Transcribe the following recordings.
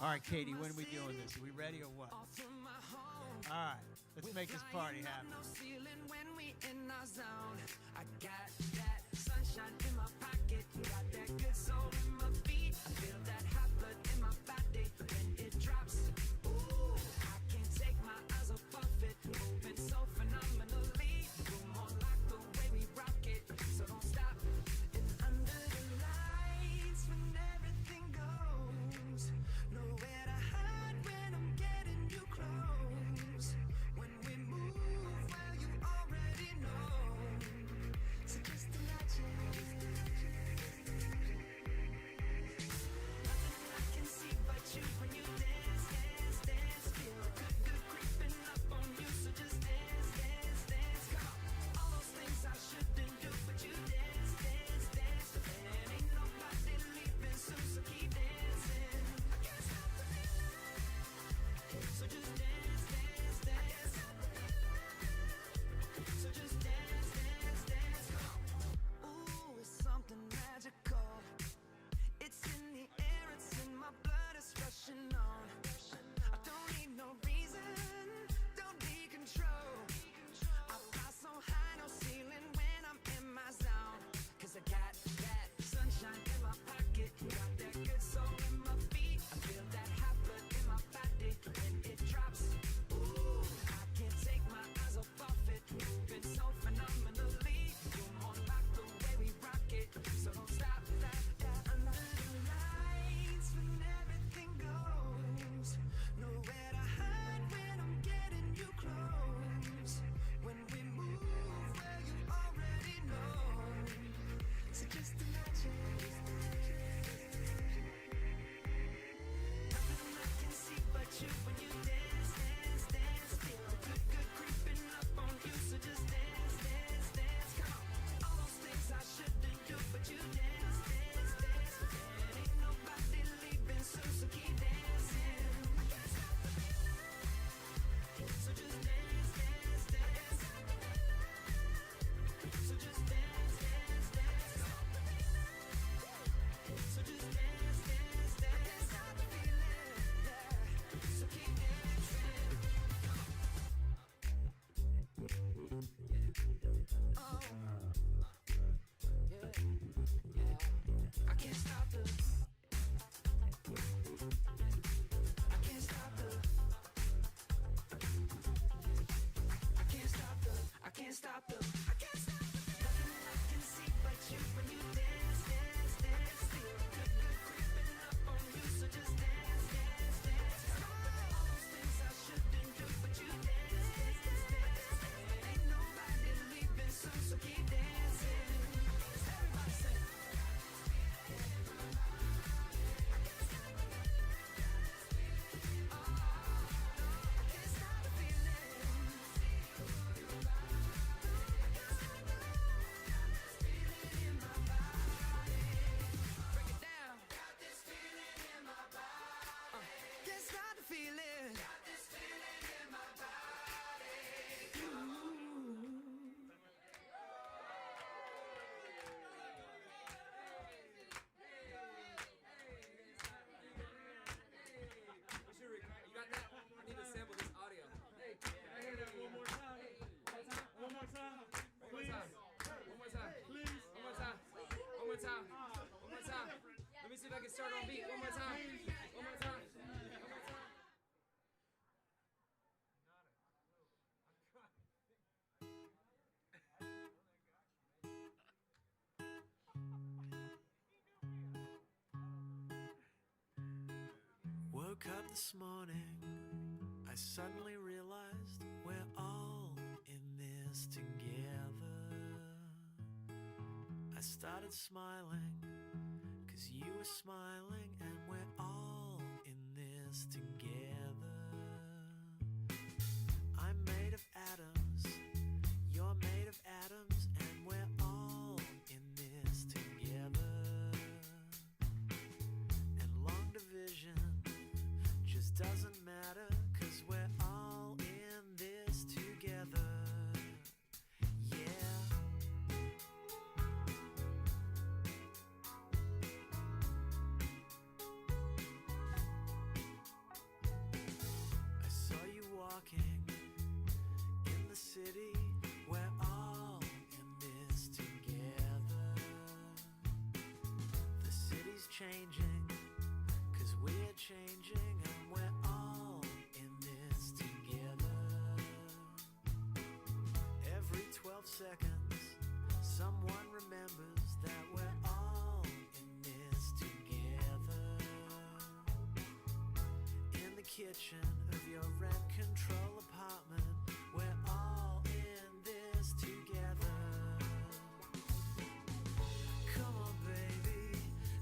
All right, Katie, when are we doing this? Are we ready or what? All right, let's make this party happen. No ceiling when we in our zone. I got that sunshine in my pocket, got that good soul in my feet. I feel that hot blood in my body when it drops. Ooh, I can't take my eyes off it, moving so phenomenally. You're more like the way we rock it, so don't stop. And under the lights when everything goes, nowhere to hide when I'm getting you close. When we move, well, you already know. So just imagine. Nothing I can see but you when you dance, dance, dance. Feel good, good creeping up on you. So just dance, dance, dance. Come on. All those things I shouldn't do, but you dance, dance, dance. And ain't nobody leaving soon, so keep dancing. I can't stop the feeling. So just dance, dance, dance. So just dance, dance, dance. Come on. Ooh, it's something magical. It's in the air, it's in my blood, it's rushing on. I don't need no reason, don't need control. I fly so high, no ceiling when I'm in my zone. Cause I got that sunshine in my pocket, got that good soul in my feet. I feel that hot blood in my body when it drops. Ooh, I can't take my eyes off it, moving so phenomenally. You're more like the way we rock it, so don't stop that. Under the lights when everything goes, nowhere to hide when I'm getting you close. When we move, well, you already know. So just imagine. Nothing I can see but you when you dance, dance, dance. Feel good, good creeping up on you. So just dance, dance, dance. Come on. All those things I shouldn't do, but you dance, dance, dance. And ain't nobody leaving soon, so keep dancing. I can't stop the feeling. So just dance, dance, dance. So just dance, dance, dance. So just dance, dance, dance. I can't stop the feeling. Yeah. So keep dancing. Oh. Yeah. Yeah. I can't stop the. I can't stop the. I can't stop the. I can't stop the. I can't stop the. Nothing I can see but you when you dance, dance, dance. Feel good, good creeping up on you. So just dance, dance, dance. All those things I shouldn't do, but you dance, dance, dance. Ain't nobody leaving soon, so keep dancing. Everybody say. You got that? I need to sample this audio. Hey, can I hear that one more time? One more time. One more time. One more time. Please. One more time. One more time. One more time. Let me see if I can start on beat. One more time. One more time. One more time. Woke up this morning, I suddenly realized we're all in this together. I started smiling, 'cause you were smiling, and we're all in this together. I'm made of atoms, you're made of atoms, and we're all in this together. And long division just doesn't matter, 'cause we're all in this together. Yeah. changing, 'cause we're changing and we're all in this together. Every 12 seconds, someone remembers that we're all in this together. In the kitchen of your rent control apartment, we're all in this together. Come on, baby,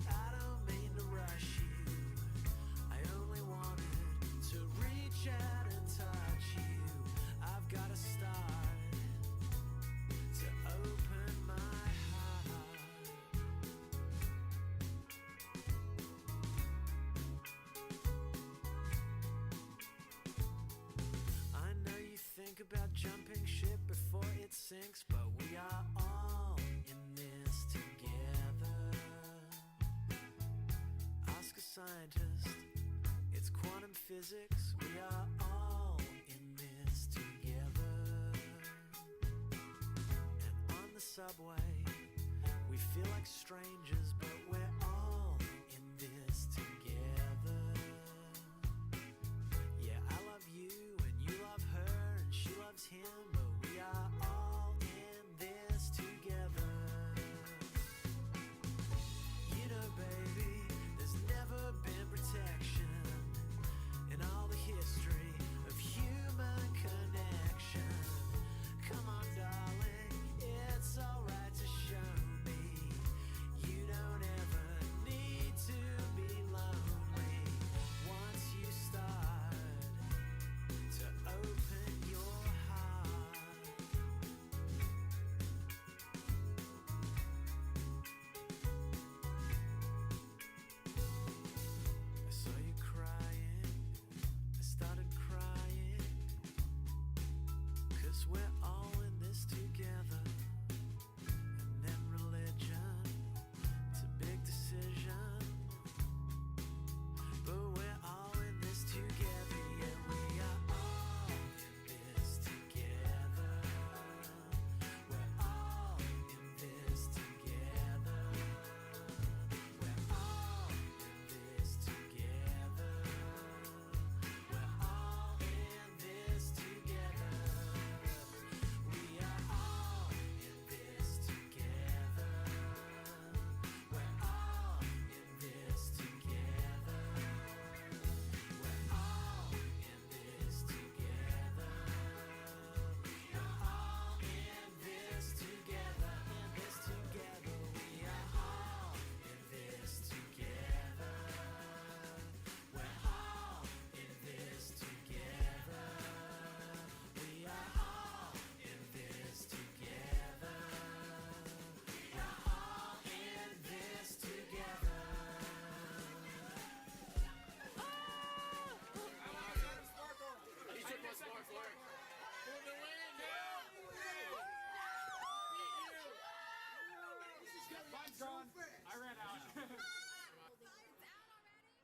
I don't mean to rush you. I only wanted to reach out and touch you. I've got to start to open my heart. I know you think about jumping ship before it sinks, but we are all in this together. Ask a scientist, it's quantum physics. We are all in this together. And on the subway, we feel like strangers, but we're all in this together. Yeah, I love you and you love her and she loves him, but we are all in this together. You know, baby, there's never been protection in all the history of human connection. Come on, darling, it's alright to show me you don't ever need to be lonely once you start to open your heart. I saw you crying, I started crying, 'cause we're all in this together. And then religion, it's a big decision, but we're all in this together. Yeah, we are all in this together. We're all in this together. We're all in this together. We're all in this together. We are all in this together. We're all in this together. We're all in this together. We're all in this together. In this together. We are all in this together. We're all in this together. We are all in this together. We're all in this together.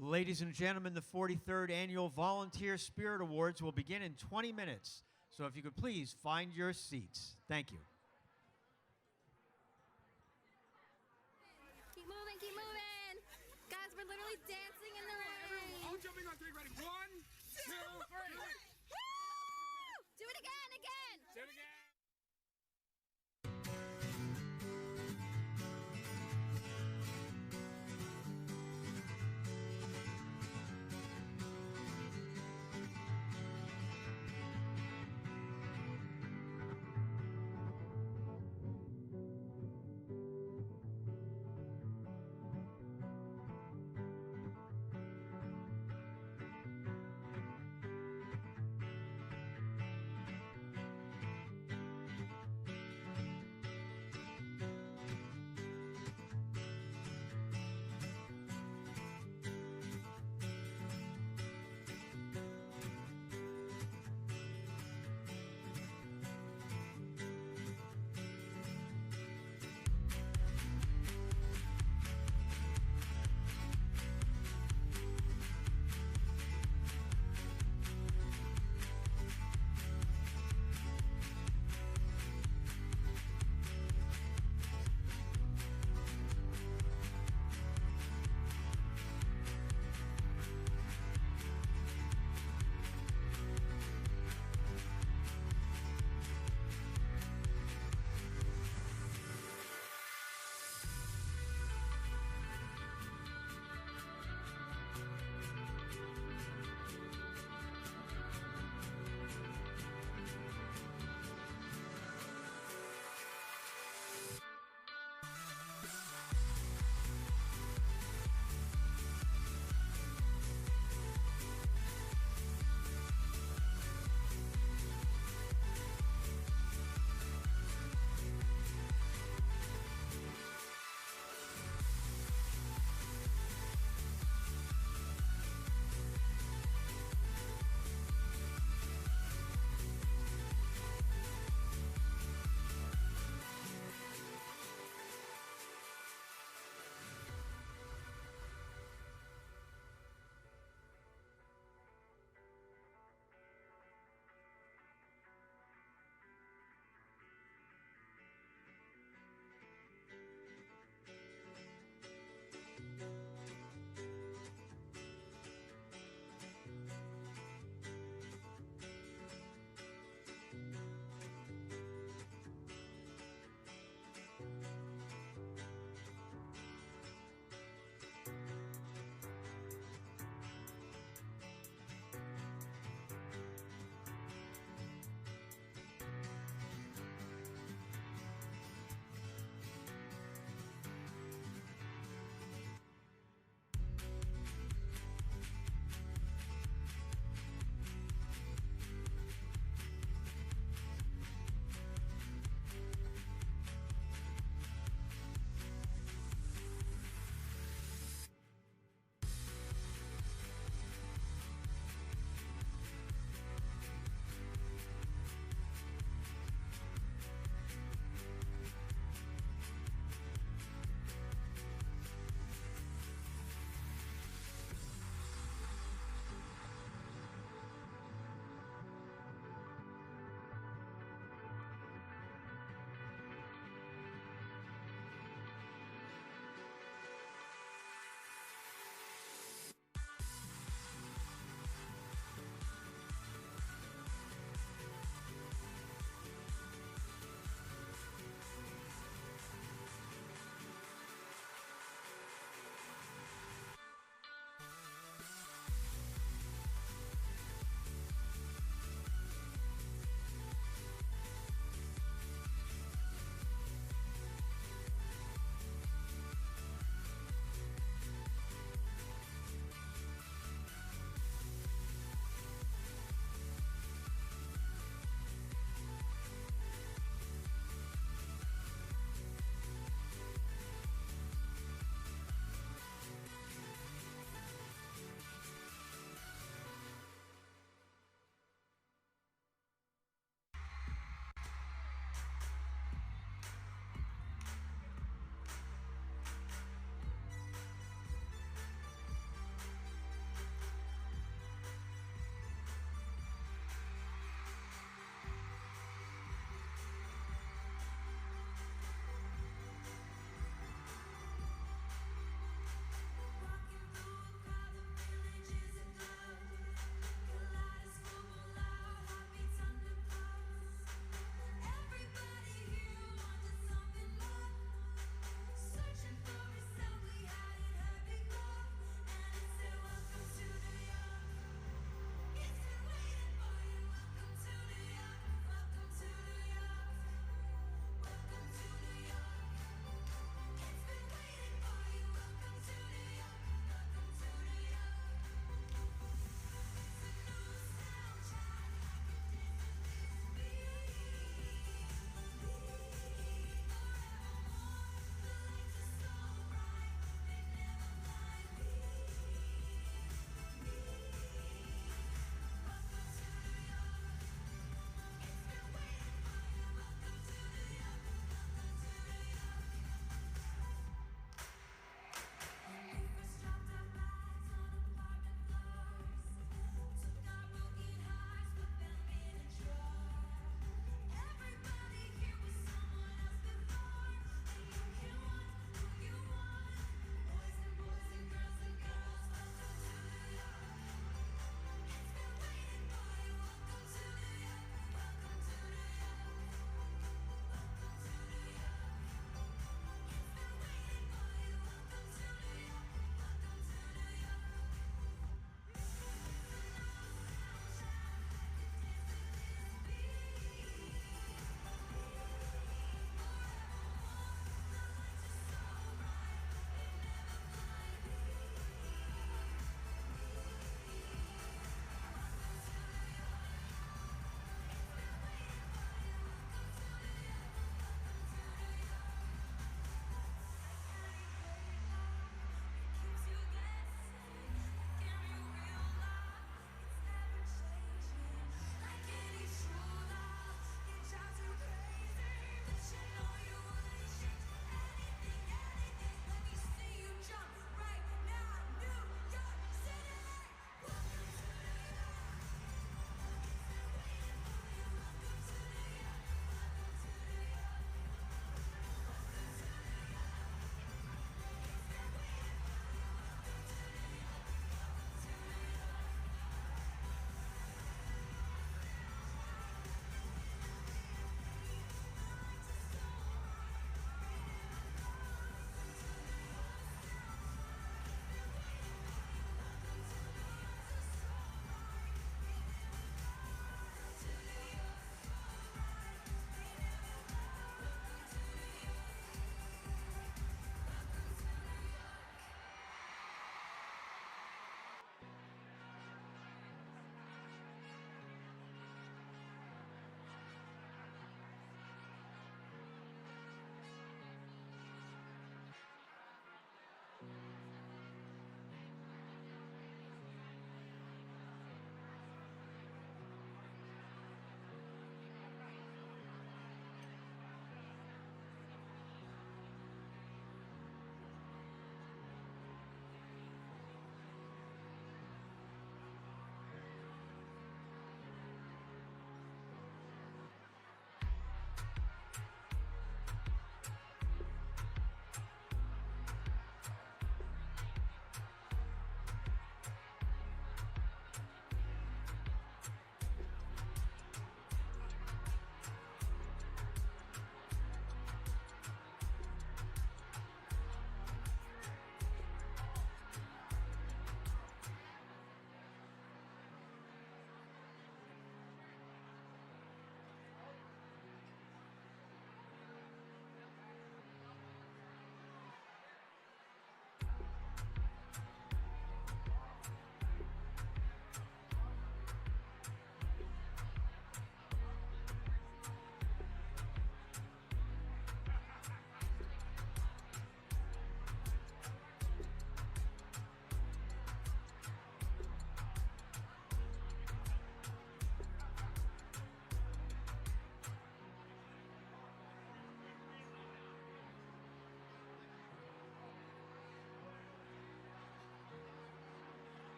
Ladies and gentlemen, the 43rd Annual Volunteer Spirit Awards will begin in 20 minutes. So if you could please find your seats. Thank you. Keep moving, keep moving. Guys, we're literally dancing in the rain. All jumping on three, ready? 1, 2, 3. Woo! Do it again, again. Do it again.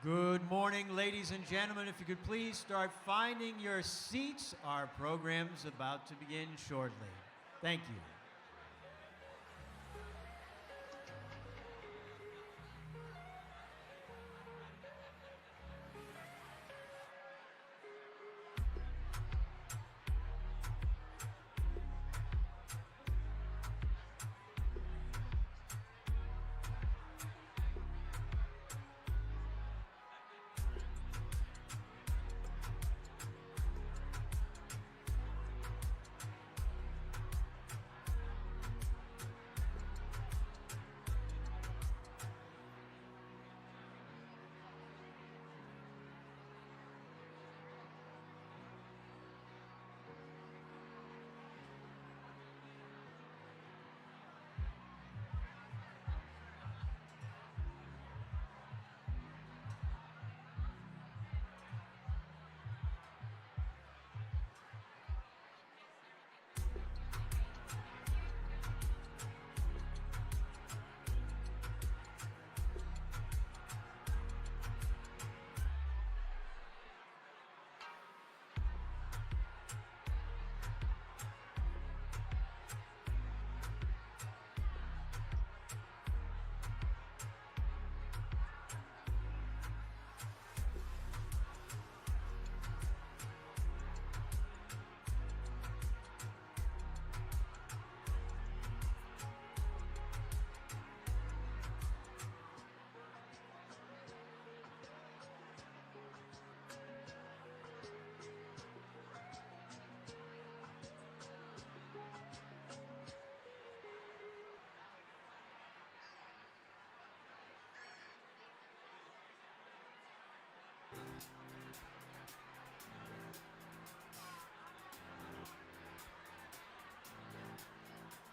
Good morning, ladies and gentlemen. If you could please start finding your seats. Our program's about to begin shortly. Thank you.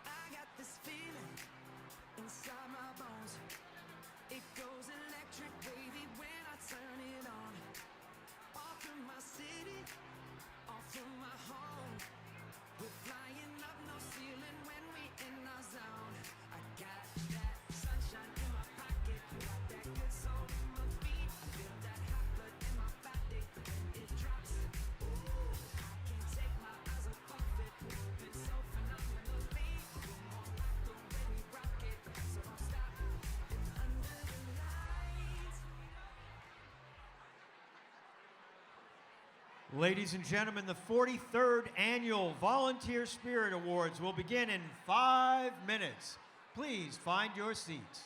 I got this feeling inside my bones. It goes electric wavy when I turn it on. Off from my city, off from my home. We're flying up no ceiling when we in our zone. I got that sunshine in my pocket, got that good soul in my feet. I feel that hot blood in my body when it drops. Ooh, I can't take my eyes off of it, moving so phenomenally. Come on, like the way we rock it, so don't stop. It's under the lights. Ladies and gentlemen, the 43rd Annual Volunteer Spirit Awards will begin in 5 minutes. Please find your seats.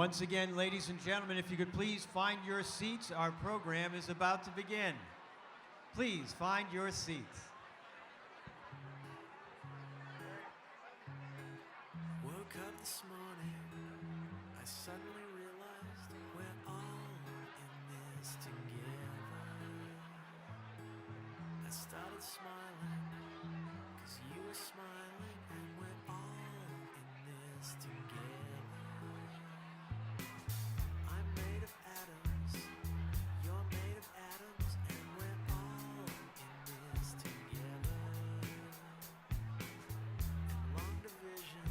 Once again, ladies and gentlemen, if you could please find your seats, our program is about to begin. Please find your seats. Woke up this morning, I suddenly realized we're all in this together. I started smiling, 'cause you were smiling, and we're all in this together. I'm made of atoms, you're made of atoms, and we're all in this together. And long division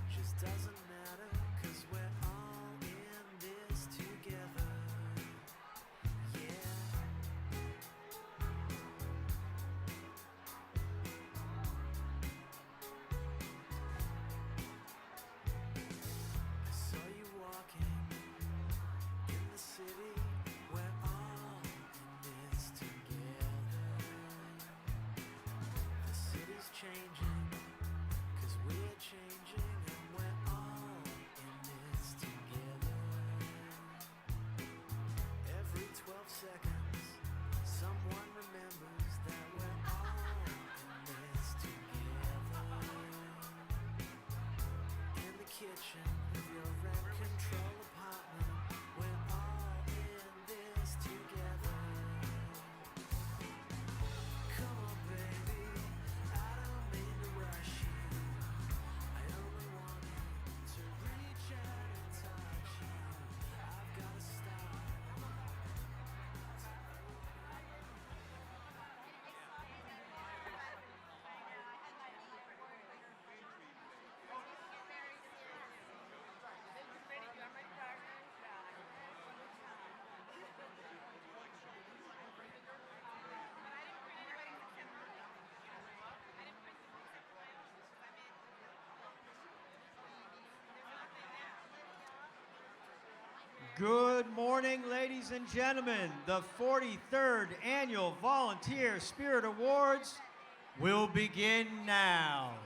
just doesn't matter, 'cause we're all in this together. Yeah. I saw you walking in the city. We're all in this together. The city's changing, 'cause we're changing, and we're all in this together. Every 12 seconds, someone remembers that we're all in this together. In the kitchen of your rent control apartment, we're all in this together. Come on, baby, I don't mean to rush you. I only wanted to reach out and touch you. I've got to start. Good morning, ladies and gentlemen. The 43rd Annual Volunteer Spirit Awards will begin now.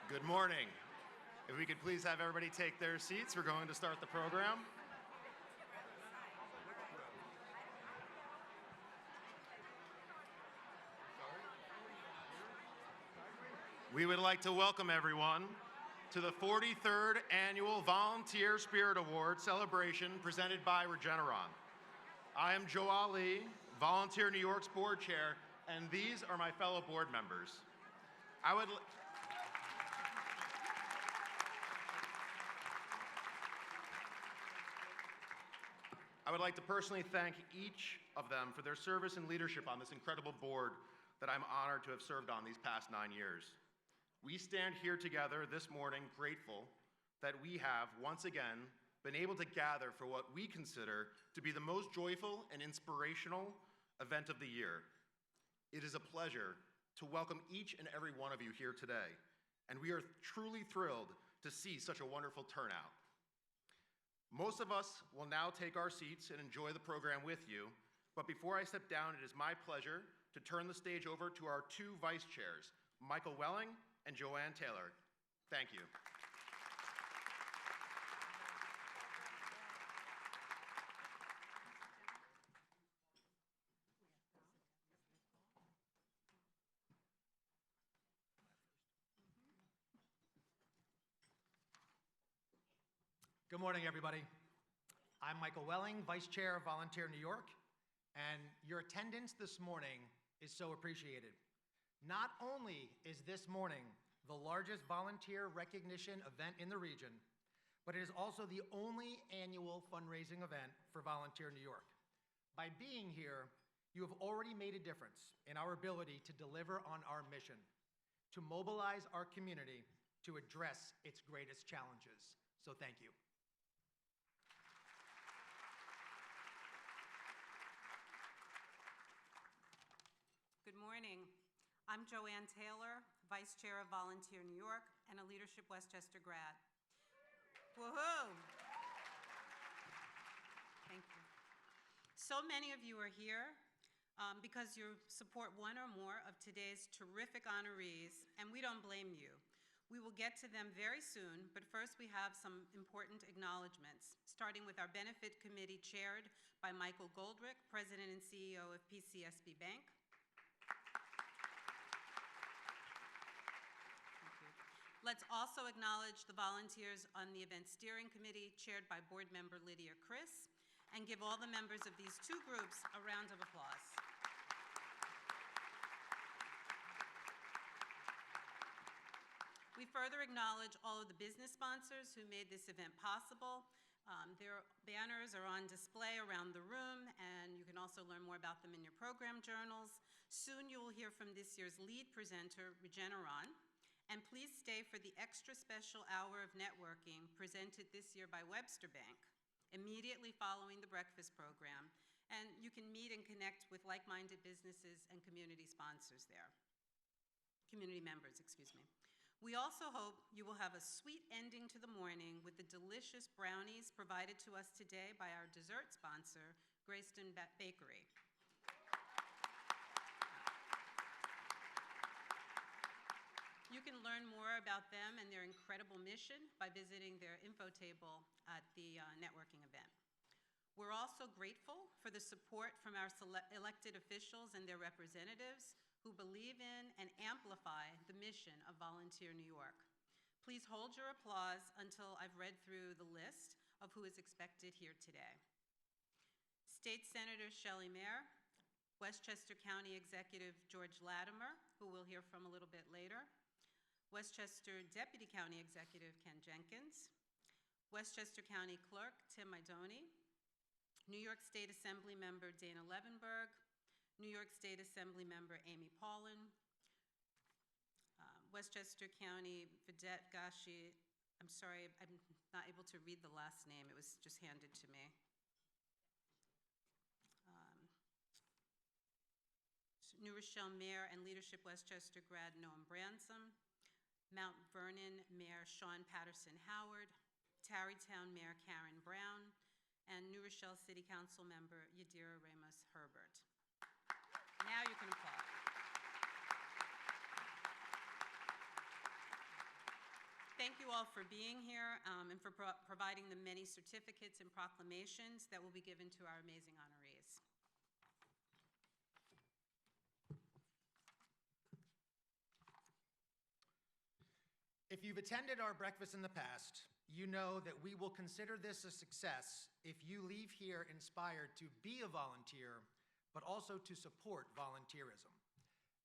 Good morning. If we could please have everybody take their seats, we're going to start the program. We would like to welcome everyone to the 43rd Annual Volunteer Spirit Award celebration presented by Regeneron. I am Joe Ali, Volunteer New York's board chair, and these are my fellow board members. I would like to personally thank each of them for their service and leadership on this incredible board that I'm honored to have served on these past 9 years. We stand here together this morning grateful that we have, once again, been able to gather for what we consider to be the most joyful and inspirational event of the year. It is a pleasure to welcome each and every one of you here today, and we are truly thrilled to see such a wonderful turnout. Most of us will now take our seats and enjoy the program with you, but before I step down, it is my pleasure to turn the stage over to our two vice chairs, Michael Welling and Joanne Taylor. Thank you. Good morning, everybody. I'm Michael Welling, Vice Chair of Volunteer New York, and your attendance this morning is so appreciated. Not only is this morning the largest volunteer recognition event in the region, but it is also the only annual fundraising event for Volunteer New York. By being here, you have already made a difference in our ability to deliver on our mission, to mobilize our community to address its greatest challenges. So thank you. Good morning. I'm Joanne Taylor, Vice Chair of Volunteer New York and a Leadership Westchester grad. Woohoo! Thank you. So many of you are here because you support one or more of today's terrific honorees, and we don't blame you. We will get to them very soon, but first we have some important acknowledgements, starting with our benefit committee chaired by Michael Goldrick, President and CEO of PCSB Bank. Let's also acknowledge the volunteers on the event steering committee chaired by board member Lydia Chris, and give all the members of these two groups a round of applause. We further acknowledge all of the business sponsors who made this event possible. Their banners are on display around the room, and you can also learn more about them in your program journals. Soon you will hear from this year's lead presenter, Regeneron. And please stay for the extra special hour of networking presented this year by Webster Bank, immediately following the breakfast program. And you can meet and connect with like-minded businesses and community sponsors there. Community members, excuse me. We also hope you will have a sweet ending to the morning with the delicious brownies provided to us today by our dessert sponsor, Greyston Bakery. You can learn more about them and their incredible mission by visiting their info table at the networking event. We're also grateful for the support from our elected officials and their representatives who believe in and amplify the mission of Volunteer New York. Please hold your applause until I've read through the list of who is expected here today. State Senator Shelley Mayer, Westchester County Executive George Latimer, who we'll hear from a little bit later, Westchester Deputy County Executive Ken Jenkins, Westchester County Clerk Tim Idoni, New York State Assembly Member Dana Levenberg, New York State Assembly Member Amy Paulin, Westchester County Vidette Gashi, I'm sorry, I'm not able to read the last name, it was just handed to me. New Rochelle Mayor and Leadership Westchester grad Noam Bransom, Mount Vernon Mayor Sean Patterson Howard, Tarrytown Mayor Karen Brown, and New Rochelle City Council Member Yadira Ramos Herbert. Now you can applaud. Thank you all for being here and for providing the many certificates and proclamations that will be given to our amazing honorees. If you've attended our breakfast in the past, you know that we will consider this a success if you leave here inspired to be a volunteer, but also to support volunteerism.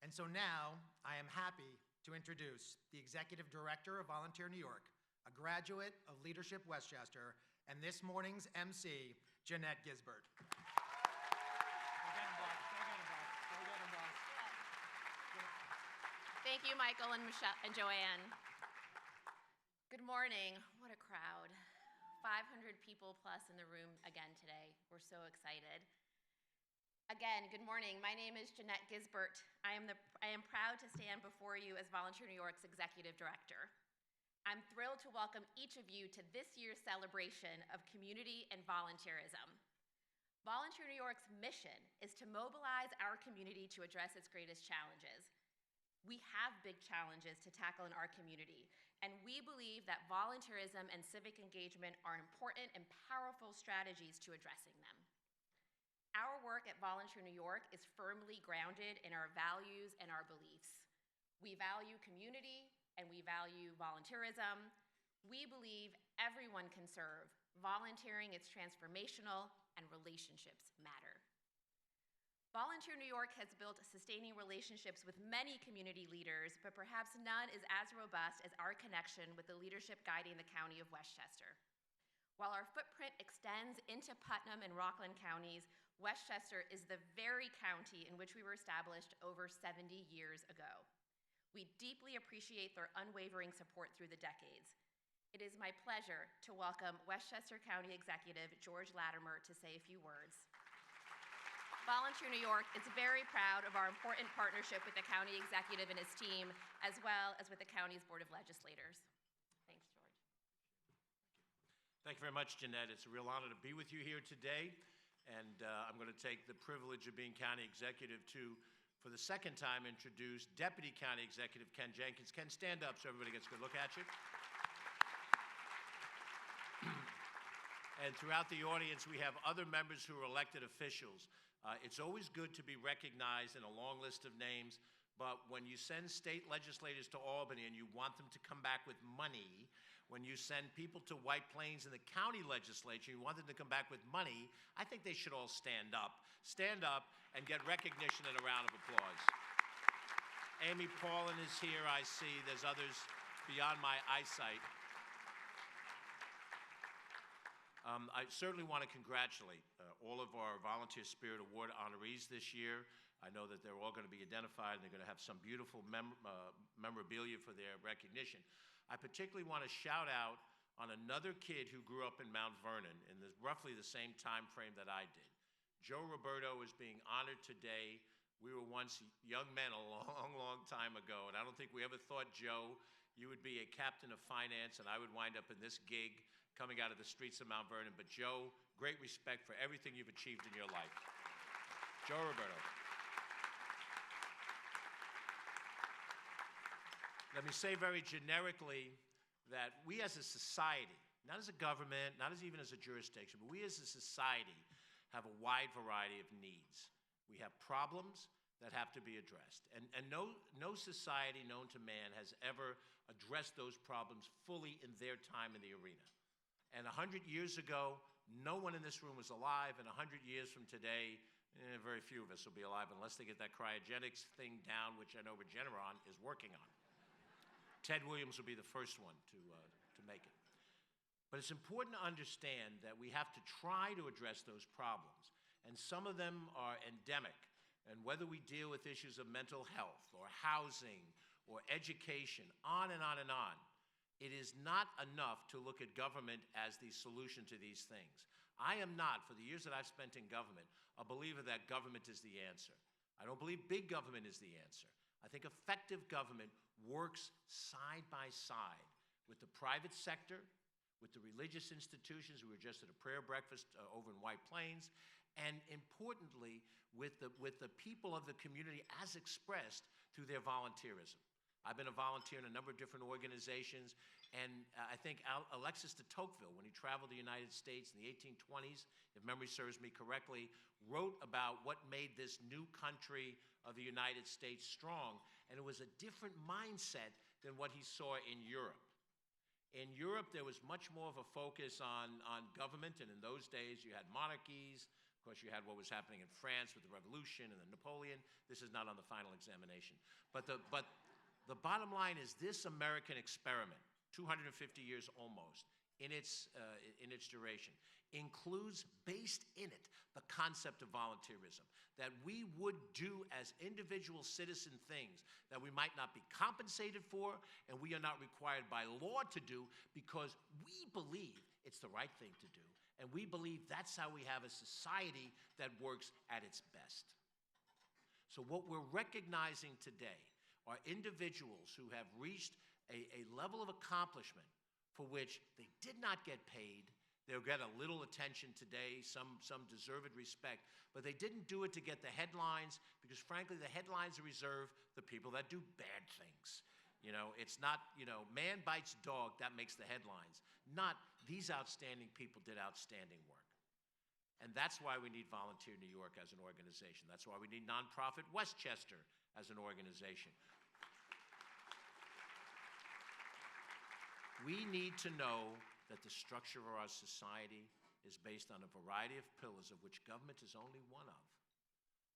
And so now I am happy to introduce the Executive Director of Volunteer New York, a graduate of Leadership Westchester, and this morning's MC, Jeanette Gisbert. Thank you, Michael and Michelle and Joanne. Good morning. What a crowd. 500 people plus in the room again today. We're so excited. Again, good morning. My name is Jeanette Gisbert. I am proud to stand before you as Volunteer New York's Executive Director. I'm thrilled to welcome each of you to this year's celebration of community and volunteerism. Volunteer New York's mission is to mobilize our community to address its greatest challenges. We have big challenges to tackle in our community, and we believe that volunteerism and civic engagement are important and powerful strategies to addressing them. Our work at Volunteer New York is firmly grounded in our values and our beliefs. We value community, and we value volunteerism. We believe everyone can serve. Volunteering is transformational, and relationships matter. Volunteer New York has built sustaining relationships with many community leaders, but perhaps none is as robust as our connection with the leadership guiding the County of Westchester. While our footprint extends into Putnam and Rockland counties, Westchester is the very county in which we were established over 70 years ago. We deeply appreciate their unwavering support through the decades. It is my pleasure to welcome Westchester County Executive George Latimer to say a few words. Volunteer New York is very proud of our important partnership with the county executive and his team, as well as with the county's Board of Legislators. Thanks, George. Thank you very much, Jeanette. It's a real honor to be with you here today, and I'm going to take the privilege of being county executive to, for the second time, introduce Deputy County Executive Ken Jenkins. Ken, stand up so everybody gets a good look at you. And throughout the audience, we have other members who are elected officials. It's always good to be recognized in a long list of names, but when you send state legislators to Albany and you want them to come back with money, when you send people to White Plains in the county legislature, you want them to come back with money, I think they should all stand up. Stand up and get recognition and a round of applause. Amy Paulin is here, I see. There's others beyond my eyesight. I certainly want to congratulate all of our Volunteer Spirit Award honorees this year. I know that they're all going to be identified, and they're going to have some beautiful memorabilia for their recognition. I particularly want to shout out on another kid who grew up in Mount Vernon in roughly the same time frame that I did. Joe Roberto is being honored today. We were once young men a long, long time ago, and I don't think we ever thought, Joe, you would be a captain of finance, and I would wind up in this gig coming out of the streets of Mount Vernon. But Joe, great respect for everything you've achieved in your life. Joe Roberto. Let me say very generically that we as a society, not as a government, not as even as a jurisdiction, but we as a society have a wide variety of needs. We have problems that have to be addressed. And no society known to man has ever addressed those problems fully in their time in the arena. And 100 years ago, no one in this room was alive, and 100 years from today, very few of us will be alive unless they get that cryogenics thing down, which I know Regeneron is working on. Ted Williams will be the first one to make it. But it's important to understand that we have to try to address those problems, and some of them are endemic. And whether we deal with issues of mental health or housing or education, on and on and on, it is not enough to look at government as the solution to these things. I am not, for the years that I've spent in government, a believer that government is the answer. I don't believe big government is the answer. I think effective government works side by side with the private sector, with the religious institutions. We were just at a prayer breakfast over in White Plains, and importantly, with the people of the community as expressed through their volunteerism. I've been a volunteer in a number of different organizations, and I think Alexis de Tocqueville, when he traveled the United States in the 1820s, if memory serves me correctly, wrote about what made this new country of the United States strong, and it was a different mindset than what he saw in Europe. In Europe, there was much more of a focus on government, and in those days, you had monarchies. Of course, you had what was happening in France with the Revolution and the Napoleon. This is not on the final examination. But the bottom line is this American experiment, 250 years almost, in its duration, includes, based in it, the concept of volunteerism, that we would do as individual citizen things that we might not be compensated for and we are not required by law to do because we believe it's the right thing to do, and we believe that's how we have a society that works at its best. So what we're recognizing today are individuals who have reached a level of accomplishment for which they did not get paid. They'll get a little attention today, some deserved respect, but they didn't do it to get the headlines because, frankly, the headlines are reserved for people that do bad things. You know, it's not, man bites dog, that makes the headlines. Not these outstanding people did outstanding work. And that's why we need Volunteer New York as an organization. That's why we need Nonprofit Westchester as an organization. We need to know that the structure of our society is based on a variety of pillars of which government is only one of,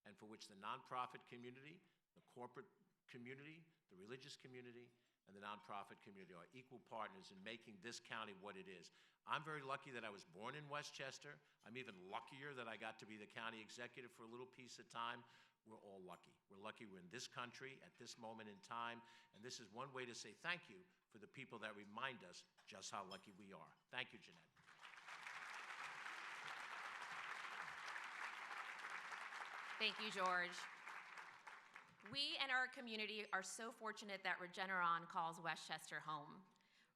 and for which the nonprofit community, the corporate community, the religious community, and the nonprofit community are equal partners in making this county what it is. I'm very lucky that I was born in Westchester. I'm even luckier that I got to be the county executive for a little piece of time. We're all lucky. We're lucky we're in this country at this moment in time, and this is one way to say thank you for the people that remind us just how lucky we are. Thank you, Jeanette. Thank you, George. We and our community are so fortunate that Regeneron calls Westchester home.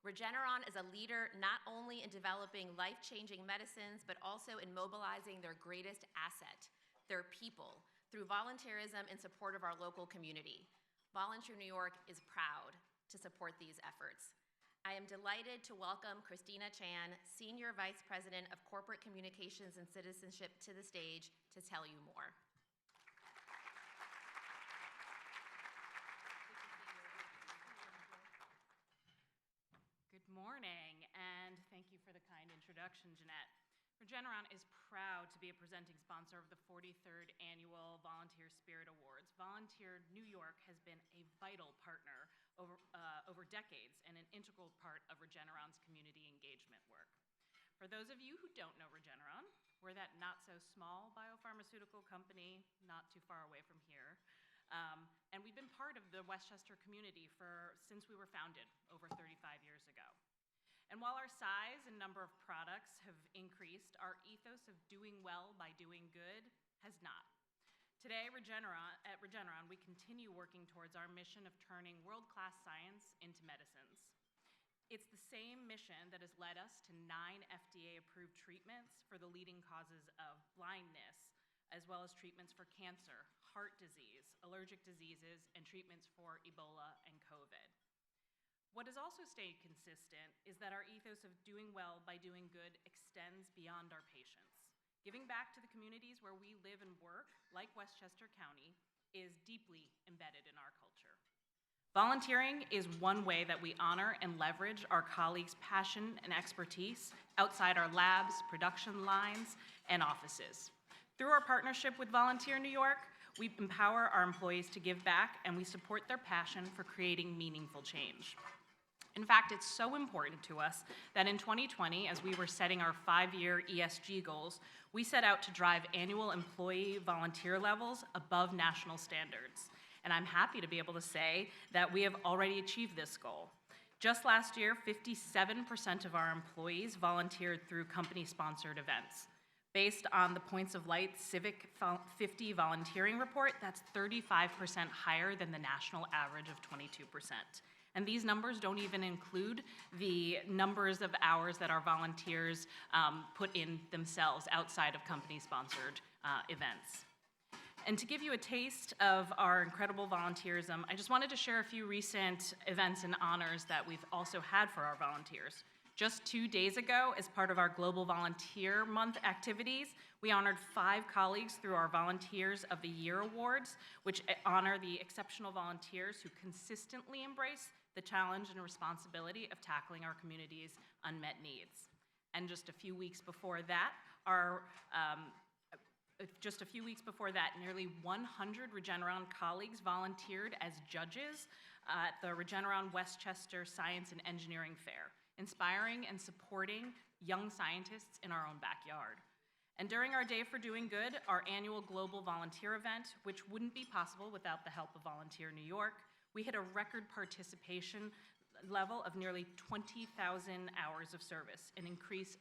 Regeneron is a leader not only in developing life-changing medicines, but also in mobilizing their greatest asset, their people, through volunteerism in support of our local community. Volunteer New York is proud to support these efforts. I am delighted to welcome Christina Chan, Senior Vice President of Corporate Communications and Citizenship, to the stage to tell you more. Good morning, and thank you for the kind introduction, Jeanette. Regeneron is proud to be a presenting sponsor of the 43rd Annual Volunteer Spirit Awards. Volunteer New York has been a vital partner over decades and an integral part of Regeneron's community engagement work. For those of you who don't know Regeneron, we're that not-so-small biopharmaceutical company not too far away from here. And we've been part of the Westchester community since we were founded over 35 years ago. And while our size and number of products have increased, our ethos of doing well by doing good has not. Today, at Regeneron, we continue working towards our mission of turning world-class science into medicines. It's the same mission that has led us to 9 FDA-approved treatments for the leading causes of blindness, as well as treatments for cancer, heart disease, allergic diseases, and treatments for Ebola and COVID. What has also stayed consistent is that our ethos of doing well by doing good extends beyond our patients. Giving back to the communities where we live and work, like Westchester County, is deeply embedded in our culture. Volunteering is one way that we honor and leverage our colleagues' passion and expertise outside our labs, production lines, and offices. Through our partnership with Volunteer New York, we empower our employees to give back, and we support their passion for creating meaningful change. In fact, it's so important to us that in 2020, as we were setting our 5-year ESG goals, we set out to drive annual employee volunteer levels above national standards. And I'm happy to be able to say that we have already achieved this goal. Just last year, 57% of our employees volunteered through company-sponsored events. Based on the Points of Light Civic 50 volunteering report, that's 35% higher than the national average of 22%. And these numbers don't even include the numbers of hours that our volunteers put in themselves outside of company-sponsored events. And to give you a taste of our incredible volunteerism, I just wanted to share a few recent events and honors that we've also had for our volunteers. Just 2 days ago, as part of our Global Volunteer Month activities, we honored 5 colleagues through our Volunteers of the Year Awards, which honor the exceptional volunteers who consistently embrace the challenge and responsibility of tackling our community's unmet needs. And just a few weeks before that, nearly 100 Regeneron colleagues volunteered as judges at the Regeneron Westchester Science and Engineering Fair, inspiring and supporting young scientists in our own backyard. And during our Day for Doing Good, our annual global volunteer event, which wouldn't be possible without the help of Volunteer New York, we hit a record participation level of nearly 20,000 hours of service, an increase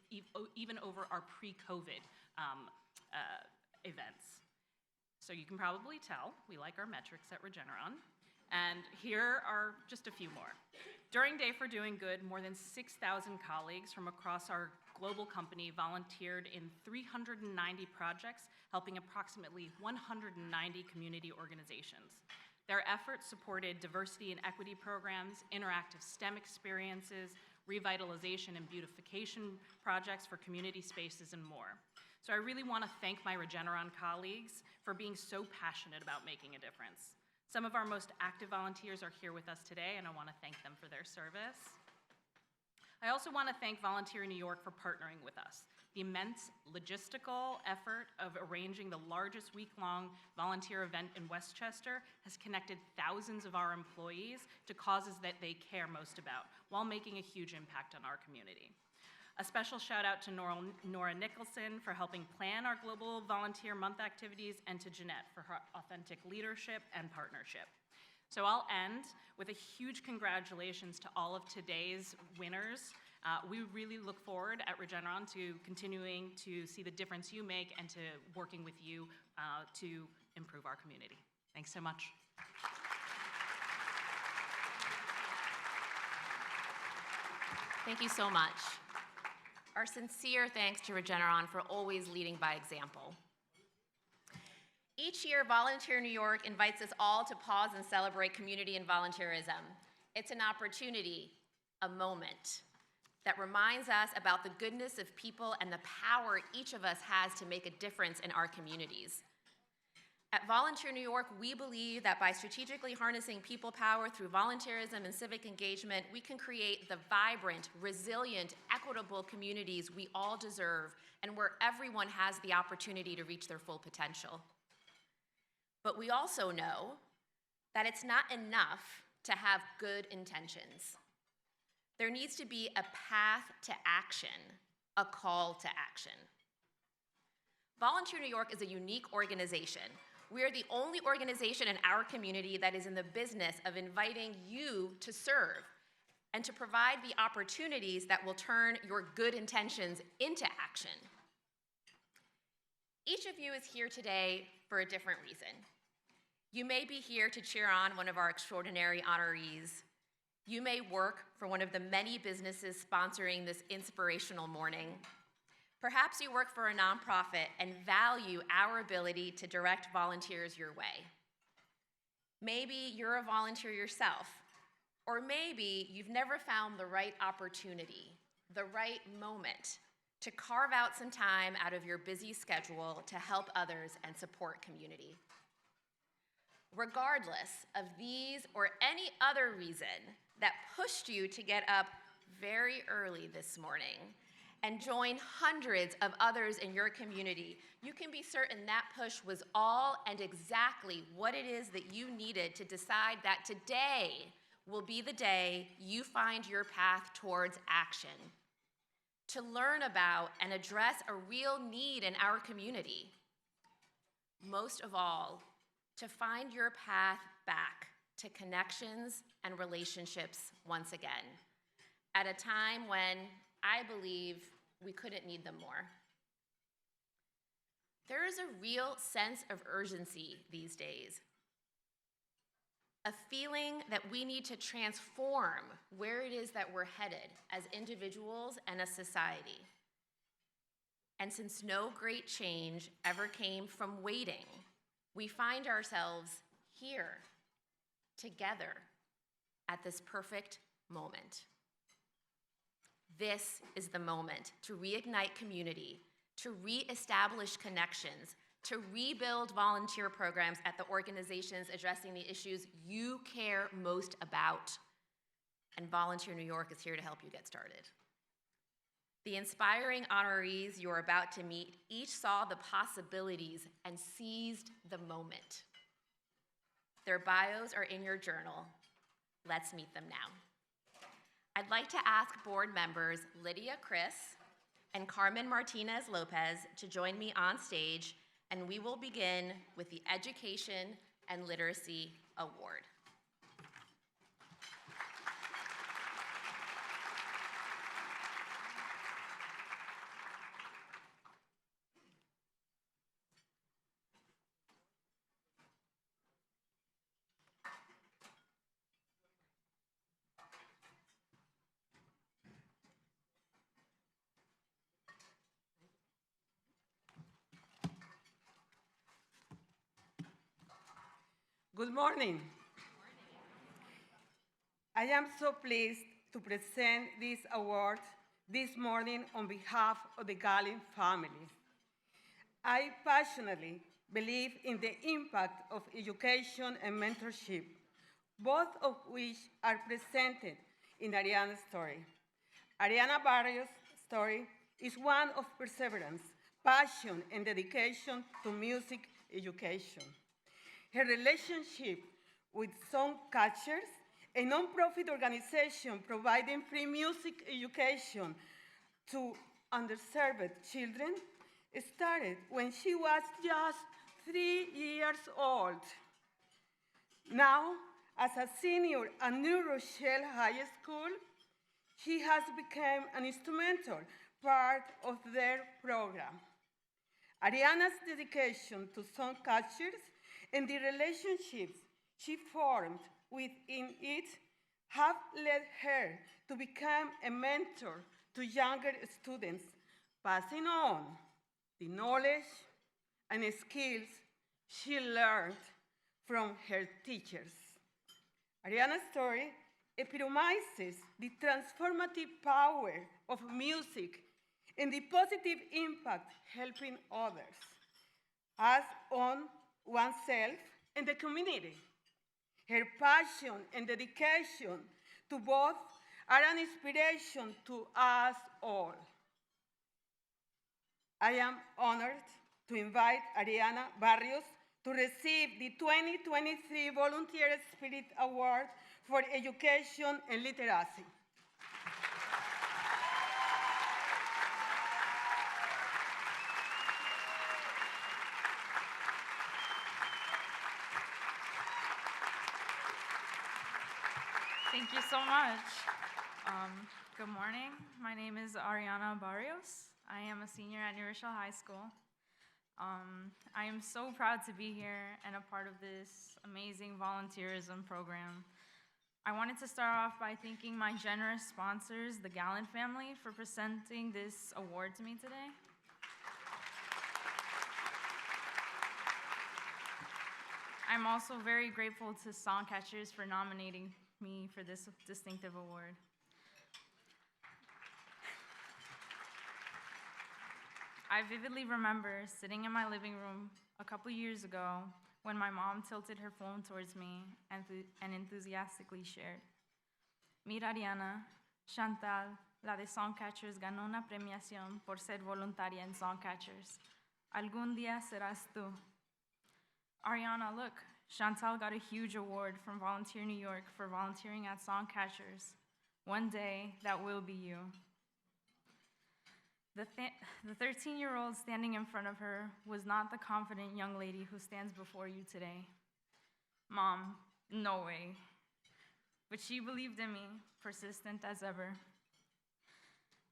even over our pre-COVID events. So you can probably tell we like our metrics at Regeneron. And here are just a few more. During Day for Doing Good, more than 6,000 colleagues from across our global company volunteered in 390 projects, helping approximately 190 community organizations. Their efforts supported diversity and equity programs, interactive STEM experiences, revitalization and beautification projects for community spaces, and more. So I really want to thank my Regeneron colleagues for being so passionate about making a difference. Some of our most active volunteers are here with us today, and I want to thank them for their service. I also want to thank Volunteer New York for partnering with us. The immense logistical effort of arranging the largest week-long volunteer event in Westchester has connected thousands of our employees to causes that they care most about, while making a huge impact on our community. A special shout out to Nora Nicholson for helping plan our Global Volunteer Month activities, and to Jeanette for her authentic leadership and partnership. So I'll end with a huge congratulations to all of today's winners. We really look forward at Regeneron to continuing to see the difference you make and to working with you to improve our community. Thanks so much. Thank you so much. Our sincere thanks to Regeneron for always leading by example. Each year, Volunteer New York invites us all to pause and celebrate community and volunteerism. It's an opportunity, a moment, that reminds us about the goodness of people and the power each of us has to make a difference in our communities. At Volunteer New York, we believe that by strategically harnessing people power through volunteerism and civic engagement, we can create the vibrant, resilient, equitable communities we all deserve, and where everyone has the opportunity to reach their full potential. But we also know that it's not enough to have good intentions. There needs to be a path to action, a call to action. Volunteer New York is a unique organization. We are the only organization in our community that is in the business of inviting you to serve and to provide the opportunities that will turn your good intentions into action. Each of you is here today for a different reason. You may be here to cheer on one of our extraordinary honorees. You may work for one of the many businesses sponsoring this inspirational morning. Perhaps you work for a nonprofit and value our ability to direct volunteers your way. Maybe you're a volunteer yourself, or maybe you've never found the right opportunity, the right moment to carve out some time out of your busy schedule to help others and support community. Regardless of these or any other reason that pushed you to get up very early this morning and join hundreds of others in your community, you can be certain that push was all and exactly what it is that you needed to decide that today will be the day you find your path towards action, to learn about and address a real need in our community. Most of all, to find your path back to connections and relationships once again, at a time when I believe we couldn't need them more. There is a real sense of urgency these days, a feeling that we need to transform where it is that we're headed as individuals and a society. And since no great change ever came from waiting, we find ourselves here, together, at this perfect moment. This is the moment to reignite community, to reestablish connections, to rebuild volunteer programs at the organizations addressing the issues you care most about. And Volunteer New York is here to help you get started. The inspiring honorees you're about to meet each saw the possibilities and seized the moment. Their bios are in your journal. Let's meet them now. I'd like to ask board members Lydia Chris and Carmen Martinez Lopez to join me on stage, and we will begin with the Education and Literacy Award. Good morning. I am so pleased to present this award this morning on behalf of the Gallin family. I passionately believe in the impact of education and mentorship, both of which are presented in Ariana's story. Ariana Barrios' story is one of perseverance, passion, and dedication to music education. Her relationship with Songcatchers, a nonprofit organization providing free music education to underserved children, started when she was just 3 years old. Now, as a senior at New Rochelle High School, she has become an instrumental part of their program. Ariana's dedication to Songcatchers and the relationships she formed within it have led her to become a mentor to younger students, passing on the knowledge and skills she learned from her teachers. Ariana's story epitomizes the transformative power of music and the positive impact helping others, as on oneself and the community. Her passion and dedication to both are an inspiration to us all. I am honored to invite Ariana Barrios to receive the 2023 Volunteer Spirit Award for Education and Literacy. Thank you so much. Good morning. My name is Ariana Barrios. I am a senior at New Rochelle High School. I am so proud to be here and a part of this amazing volunteerism program. I wanted to start off by thanking my generous sponsors, the Gallant family, for presenting this award to me today. I'm also very grateful to Songcatchers for nominating me for this distinctive award. I vividly remember sitting in my living room a couple years ago when my mom tilted her phone towards me and enthusiastically shared, "Mira, Ariana, Chantal, la de Songcatchers, ganó una premiación por ser voluntaria en Songcatchers. Algún día serás tú." Ariana, look, Chantal got a huge award from Volunteer New York for volunteering at Songcatchers. One day, that will be you. The 13-year-old standing in front of her was not the confident young lady who stands before you today. Mom, no way. But she believed in me, persistent as ever.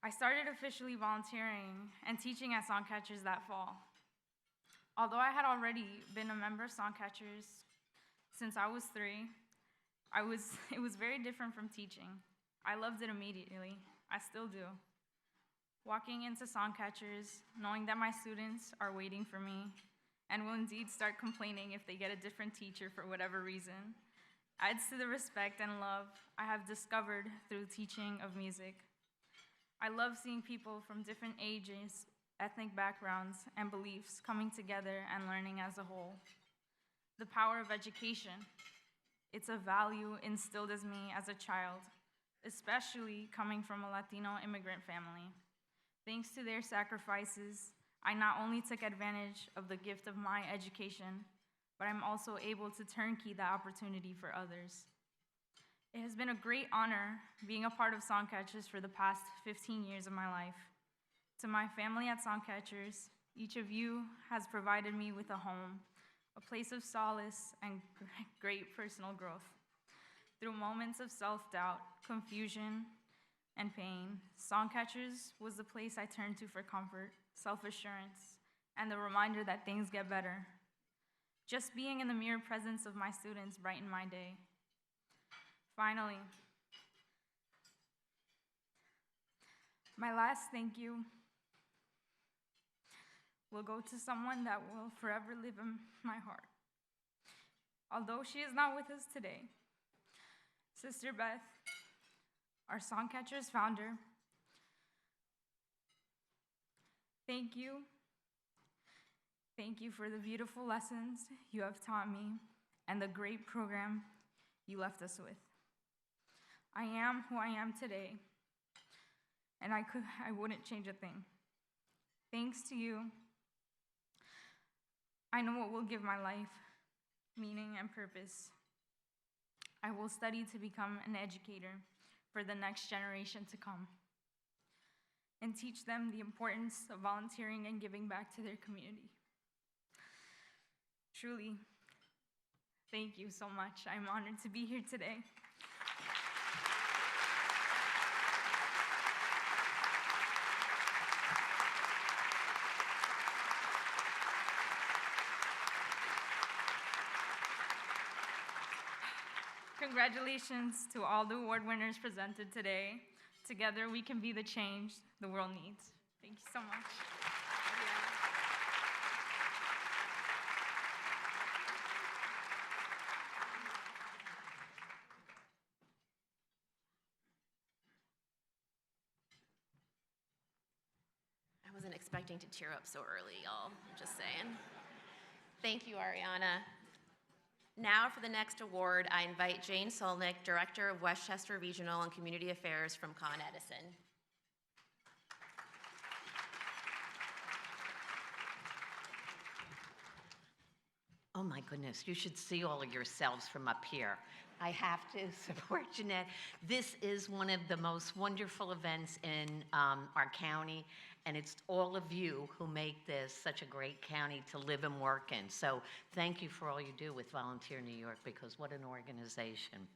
I started officially volunteering and teaching at Songcatchers that fall. Although I had already been a member of Songcatchers since I was 3, it was very different from teaching. I loved it immediately. I still do. Walking into Songcatchers, knowing that my students are waiting for me and will indeed start complaining if they get a different teacher for whatever reason, adds to the respect and love I have discovered through teaching of music. I love seeing people from different ages, ethnic backgrounds, and beliefs coming together and learning as a whole. The power of education. It's a value instilled as me as a child, especially coming from a Latino immigrant family. Thanks to their sacrifices, I not only took advantage of the gift of my education, but I'm also able to turnkey that opportunity for others. It has been a great honor being a part of Songcatchers for the past 15 years of my life. To my family at Songcatchers, each of you has provided me with a home, a place of solace, and great personal growth. Through moments of self-doubt, confusion, and pain, Songcatchers was the place I turned to for comfort, self-assurance, and the reminder that things get better. Just being in the mere presence of my students brightened my day. Finally, my last thank you will go to someone that will forever live in my heart. Although she is not with us today, Sister Beth, our Songcatchers founder, thank you. Thank you for the beautiful lessons you have taught me and the great program you left us with. I am who I am today and I wouldn't change a thing. Thanks to you, I know what will give my life meaning and purpose. I will study to become an educator for the next generation to come and teach them the importance of volunteering and giving back to their community. Truly, thank you so much. I'm honored to be here today. Congratulations to all the award winners presented today. Together, we can be the change the world needs. Thank you so much. I wasn't expecting to tear up so early, y'all. I'm just saying. Thank you, Ariana. Now for the next award, I invite Jane Solnick, Director of Westchester Regional and Community Affairs from Con Edison. Oh my goodness, you should see all of yourselves from up here. I have to support Jeanette. This is one of the most wonderful events in our county, and it's all of you who make this such a great county to live and work in. So thank you for all you do with Volunteer New York, because what an organization.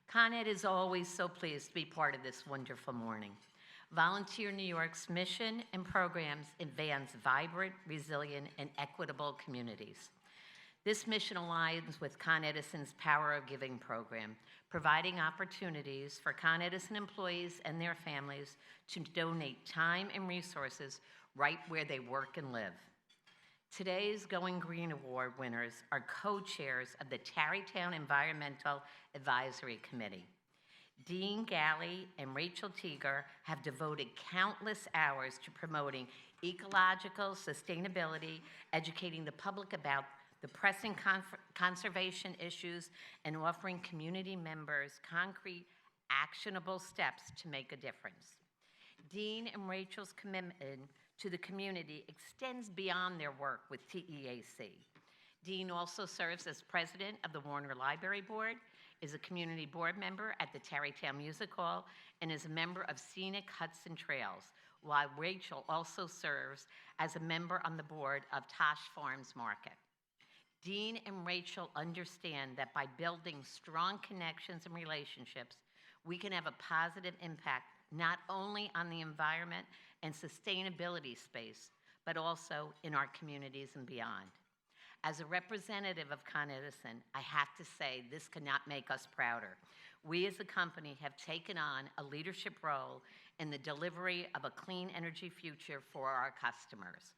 Con Ed is always so pleased to be part of this wonderful morning. Volunteer New York's mission and programs advance vibrant, resilient, and equitable communities. This mission aligns with Con Edison's Power of Giving program, providing opportunities for Con Edison employees and their families to donate time and resources right where they work and live. Today's Going Green Award winners are co-chairs of the Tarrytown Environmental Advisory Committee. Dean Galley and Rachel Teeger have devoted countless hours to promoting ecological sustainability, educating the public about the pressing conservation issues, and offering community members concrete, actionable steps to make a difference. Dean and Rachel's commitment to the community extends beyond their work with TEAC. Dean also serves as president of the Warner Library Board, is a community board member at the Tarrytown Music Hall, and is a member of Scenic Hudson Trails, while Rachel also serves as a member on the board of Tosh Farms Market. Dean and Rachel understand that by building strong connections and relationships, we can have a positive impact not only on the environment and sustainability space, but also in our communities and beyond. As a representative of Con Edison, I have to say this cannot make us prouder. We as a company have taken on a leadership role in the delivery of a clean energy future for our customers.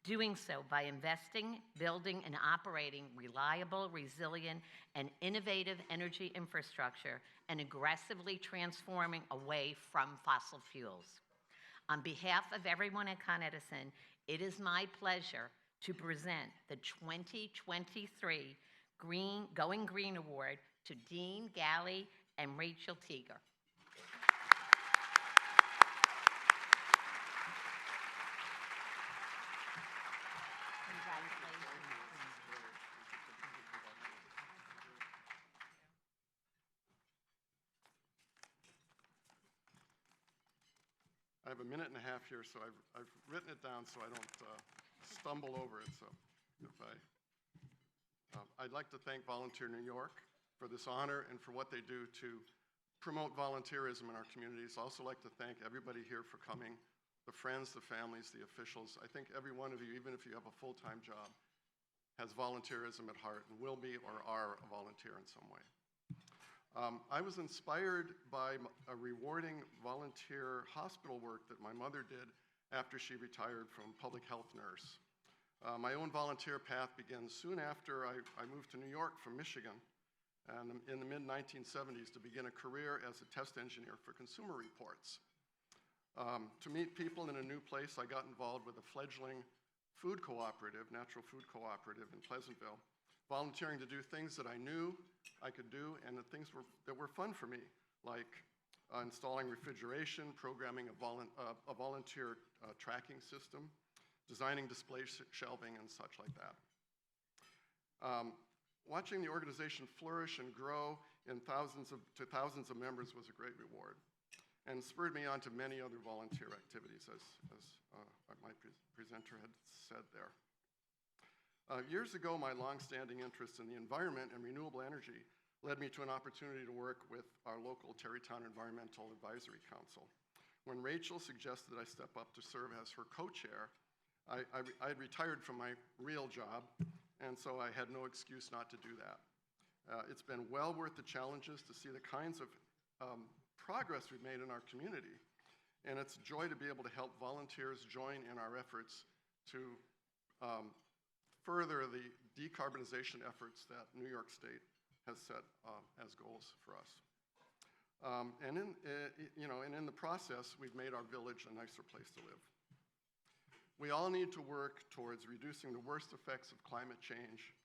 Doing so by investing, building, and operating reliable, resilient, and innovative energy infrastructure and aggressively transforming away from fossil fuels. On behalf of everyone at Con Edison, it is my pleasure to present the 2023 Going Green Award to Dean Galley and Rachel Teeger. I have a minute and a half here, so I've written it down so I don't stumble over it. So if I'd like to thank Volunteer New York for this honor and for what they do to promote volunteerism in our communities. I also like to thank everybody here for coming, the friends, the families, the officials. I think every one of you, even if you have a full-time job, has volunteerism at heart and will be or are a volunteer in some way. I was inspired by a rewarding volunteer hospital work that my mother did after she retired from public health nurse. My own volunteer path began soon after I moved to New York from Michigan, and in the mid-1970s to begin a career as a test engineer for Consumer Reports. To meet people in a new place, I got involved with a fledgling food cooperative, natural food cooperative in Pleasantville, volunteering to do things that I knew I could do and the things that were fun for me, like installing refrigeration, programming a volunteer tracking system, designing display shelving, and such like that. Watching the organization flourish and grow to thousands of members was a great reward, and spurred me on to many other volunteer activities, as my presenter had said there. Years ago, my long-standing interest in the environment and renewable energy led me to an opportunity to work with our local Terrytown Environmental Advisory Council. When Rachel suggested I step up to serve as her co-chair, I had retired from my real job, and so I had no excuse not to do that. It's been well worth the challenges to see the kinds of progress we've made in our community, and it's a joy to be able to help volunteers join in our efforts to further the decarbonization efforts that New York State has set as goals for us. And in the process, we've made our village a nicer place to live. We all need to work towards reducing the worst effects of climate change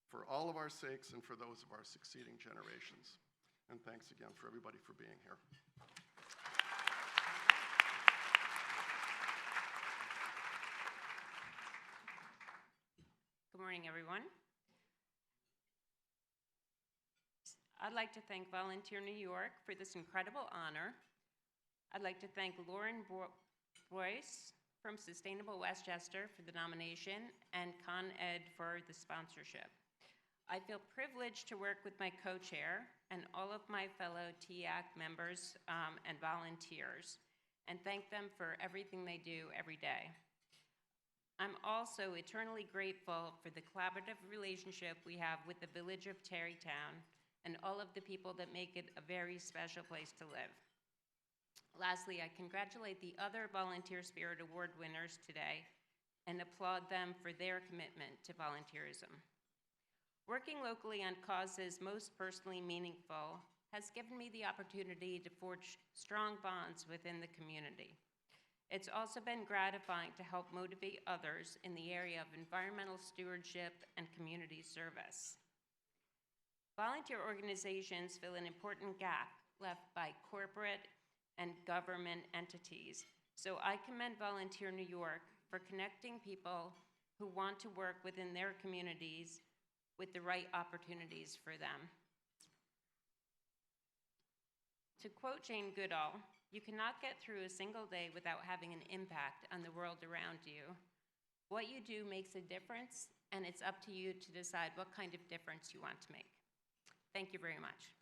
for all of our sakes and for those of our succeeding generations. And thanks again for everybody for being here. Good morning, everyone. I'd like to thank Volunteer New York for this incredible honor. I'd like to thank Lauren Boyce from Sustainable Westchester for the nomination and Con Ed for the sponsorship. I feel privileged to work with my co-chair and all of my fellow TEAC members and volunteers, and thank them for everything they do every day. I'm also eternally grateful for the collaborative relationship we have with the village of Terrytown and all of the people that make it a very special place to live. Lastly, I congratulate the other Volunteer Spirit Award winners today and applaud them for their commitment to volunteerism. Working locally on causes most personally meaningful has given me the opportunity to forge strong bonds within the community. It's also been gratifying to help motivate others in the area of environmental stewardship and community service. Volunteer organizations fill an important gap left by corporate and government entities, so I commend Volunteer New York for connecting people who want to work within their communities with the right opportunities for them. To quote Jane Goodall, "You cannot get through a single day without having an impact on the world around you. What you do makes a difference, and it's up to you to decide what kind of difference you want to make." Thank you very much.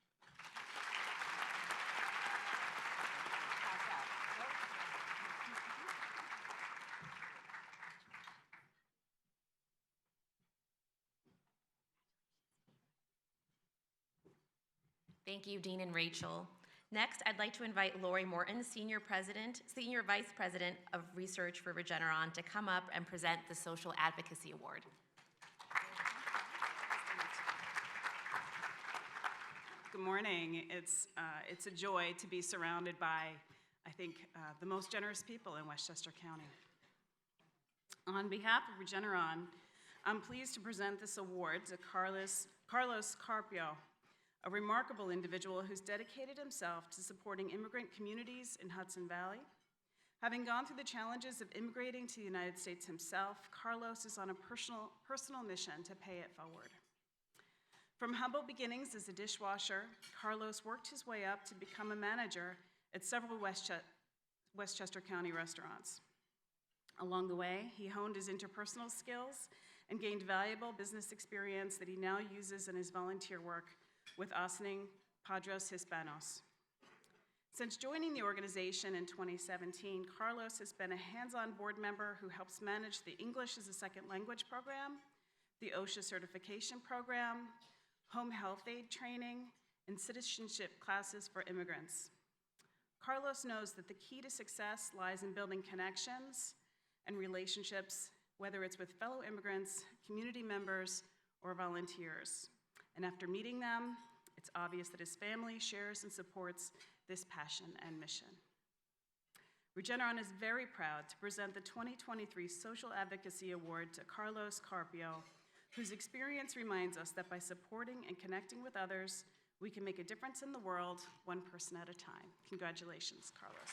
Thank you, Dean and Rachel. Next, I'd like to invite Lori Morton, Senior Vice President of Research for Regeneron, to come up and present the Social Advocacy Award. Good morning. It's a joy to be surrounded by, I think, the most generous people in Westchester County. On behalf of Regeneron, I'm pleased to present this award to Carlos Carpio, a remarkable individual who's dedicated himself to supporting immigrant communities in Hudson Valley. Having gone through the challenges of immigrating to the United States himself, Carlos is on a personal mission to pay it forward. From humble beginnings as a dishwasher, Carlos worked his way up to become a manager at several Westchester County restaurants. Along the way, he honed his interpersonal skills and gained valuable business experience that he now uses in his volunteer work with Ossining Padres Hispanos. Since joining the organization in 2017, Carlos has been a hands-on board member who helps manage the English as a Second Language program, the OSHA certification program, home health aid training, and citizenship classes for immigrants. Carlos knows that the key to success lies in building connections and relationships, whether it's with fellow immigrants, community members, or volunteers. And after meeting them, it's obvious that his family shares and supports this passion and mission. Regeneron is very proud to present the 2023 Social Advocacy Award to Carlos Carpio, whose experience reminds us that by supporting and connecting with others, We can make a difference in the world, one person at a time. Congratulations, Carlos.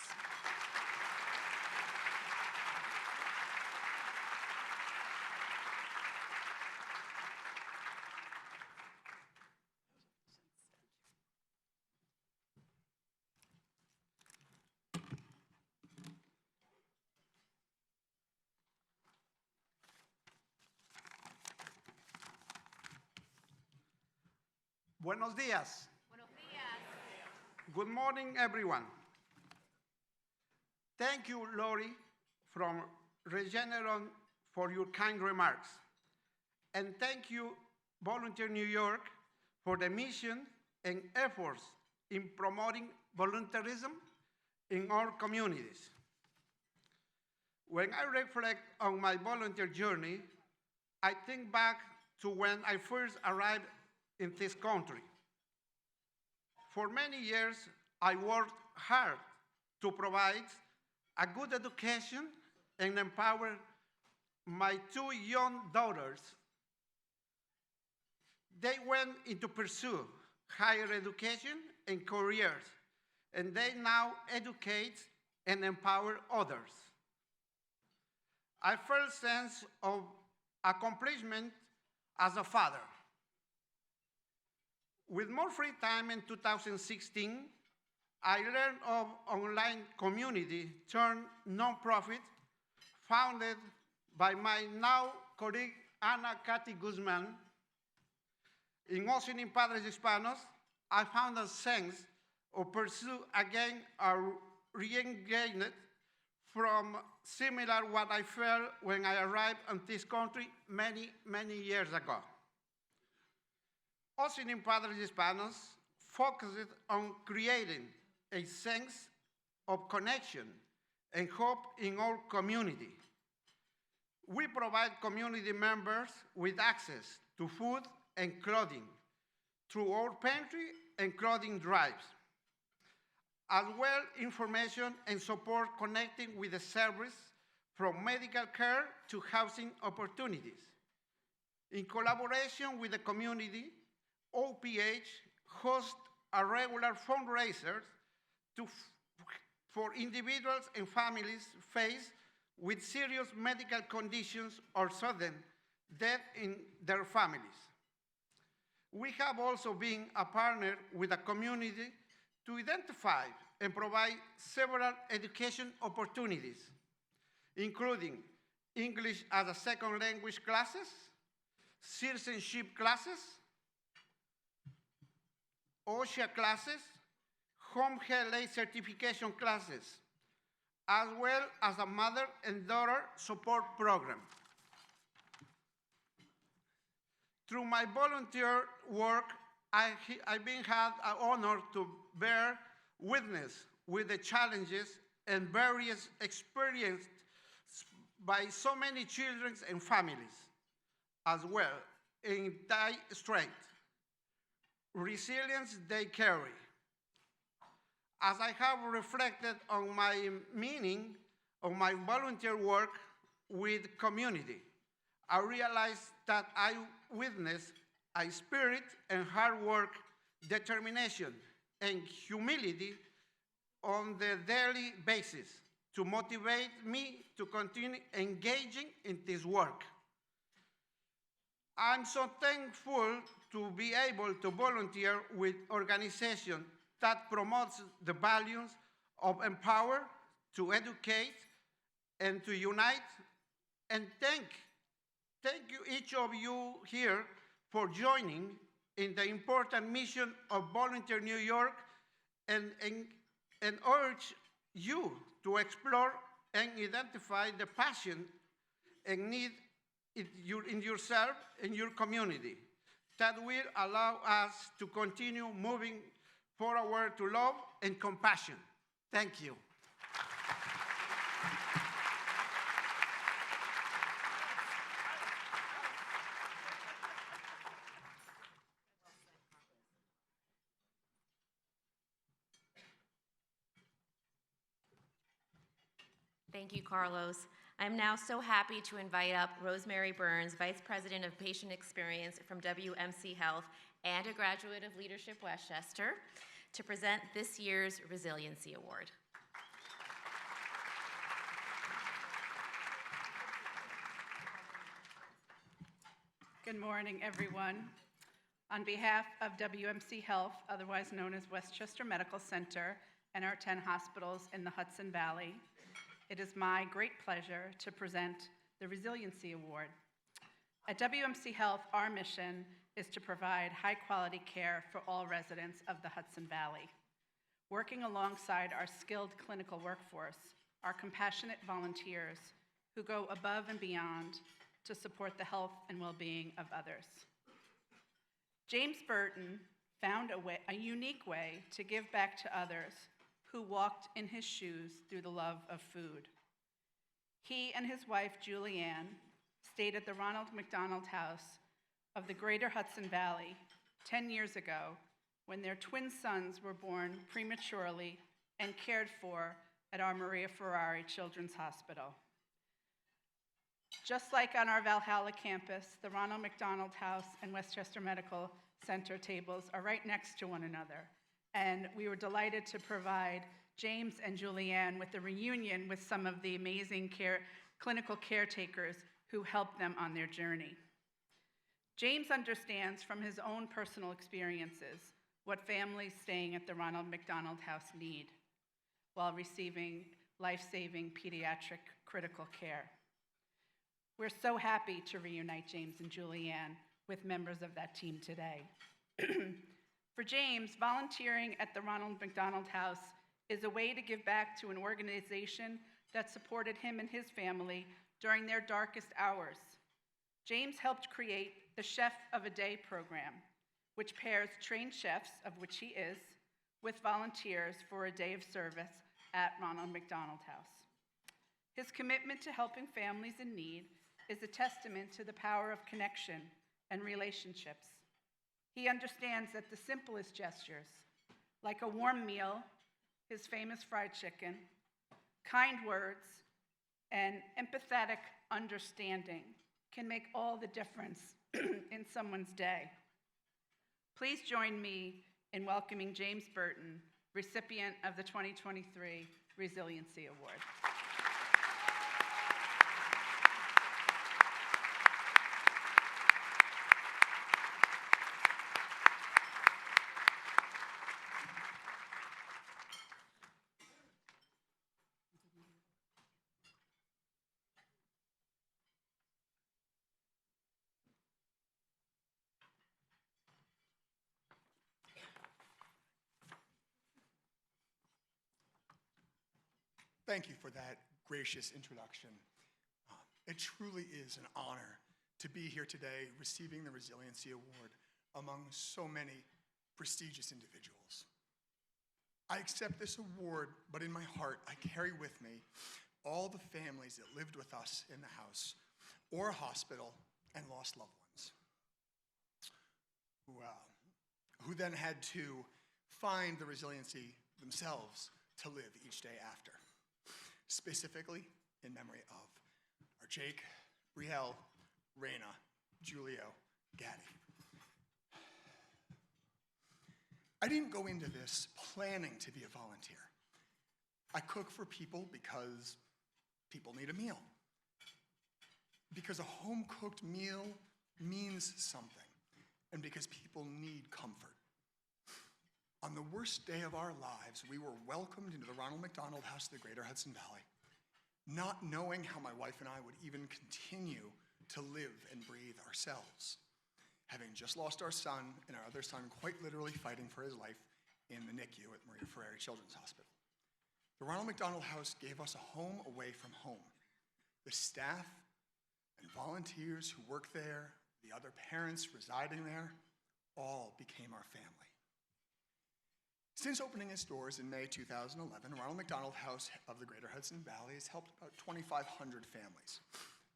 Buenos días. Buenos días. Good morning, everyone. Thank you, Lori, from Regeneron, for your kind remarks. And thank you, Volunteer New York, for the mission and efforts in promoting volunteerism in our communities. When I reflect on my volunteer journey, I think back to when I first arrived in this country. For many years, I worked hard to provide a good education and empower my two young daughters. They went into pursue higher education and careers, and they now educate and empower others. I felt a sense of accomplishment as a father. With more free time in 2016, I learned of online community turned nonprofit founded by my now colleague Ana Katy Guzman. In Ocean Padres Hispanos, I found a sense of pursue again a re-engagement from similar what I felt when I arrived in this country many, many years ago. Ocean Padres Hispanos focused on creating a sense of connection and hope in our community. We provide community members with access to food and clothing through our pantry and clothing drives, as well information and support connecting with the service from medical care to housing opportunities. In collaboration with the community, OPH hosts a regular fundraiser for individuals and families faced with serious medical conditions or sudden death in their families. We have also been a partner with the community to identify and provide several education opportunities, including English as a second language classes, citizenship classes, OSHA classes, home health aid certification classes, as well as a mother and daughter support program. Through my volunteer work, I've been had an honor to bear witness with the challenges and various experiences by so many children and families, as well in their strength, resilience they carry. As I have reflected on my meaning of my volunteer work with community, I realized that I witnessed a spirit and hard work, determination, and humility on the daily basis to motivate me to continue engaging in this work. I'm so thankful to be able to volunteer with organizations that promotes the values of empower, to educate, and to unite. And thank you, each of you here, for joining in the important mission of Volunteer New York, and urge you to explore and identify the passion and need in yourself and your community that will allow us to continue moving forward to love and compassion. Thank you. Thank you, Carlos. I'm now so happy to invite up Rosemary Burns, Vice President of Patient Experience from WMC Health, and a graduate of Leadership Westchester, to present this year's Resiliency Award. Good morning, everyone. On behalf of WMC Health, otherwise known as Westchester Medical Center, and our 10 hospitals in the Hudson Valley, it is my great pleasure to present the Resiliency Award. At WMC Health, our mission is to provide high-quality care for all residents of the Hudson Valley. Working alongside our skilled clinical workforce, our compassionate volunteers who go above and beyond to support the health and well-being of others. James Burton found a unique way to give back to others who walked in his shoes through the love of food. He and his wife, Julianne, stayed at the Ronald McDonald House of the Greater Hudson Valley 10 years ago when their twin sons were born prematurely and cared for at our Maria Ferrari Children's Hospital. Just like on our Valhalla campus, the Ronald McDonald House and Westchester Medical Center tables are right next to one another. And we were delighted to provide James and Julianne with a reunion with some of the amazing clinical caretakers who helped them on their journey. James understands from his own personal experiences what families staying at the Ronald McDonald House need while receiving life-saving pediatric critical care. We're so happy to reunite James and Julianne with members of that team today. For James, volunteering at the Ronald McDonald House is a way to give back to an organization that supported him and his family during their darkest hours. James helped create the Chef of a Day program, which pairs trained chefs, of which he is, with volunteers for a day of service at Ronald McDonald House. His commitment to helping families in need is a testament to the power of connection and relationships. He understands that the simplest gestures, like a warm meal, his famous fried chicken, kind words, and empathetic understanding can make all the difference in someone's day. Please join me in welcoming James Burton, recipient of the 2023 Resiliency Award. Thank you for that gracious introduction. It truly is an honor to be here today receiving the Resiliency Award among so many prestigious individuals. I accept this award, but in my heart, I carry with me all the families that lived with us in the house or hospital and lost loved ones, who then had to find the resiliency themselves to live each day after. Specifically, in memory of our Jake, Brielle, Raina, Julio, Gaddy. I didn't go into this planning to be a volunteer. I cook for people because people need a meal. Because a home-cooked meal means something, and because people need comfort. On the worst day of our lives, we were welcomed into the Ronald McDonald House of the Greater Hudson Valley, not knowing how my wife and I would even continue to live and breathe ourselves, having just lost our son and our other son quite literally fighting for his life in the NICU at Maria Ferrari Children's Hospital. The Ronald McDonald House gave us a home away from home. The staff and volunteers who work there, the other parents residing there, all became our family. Since opening its doors in May 2011, Ronald McDonald House of the Greater Hudson Valley has helped about 2,500 families.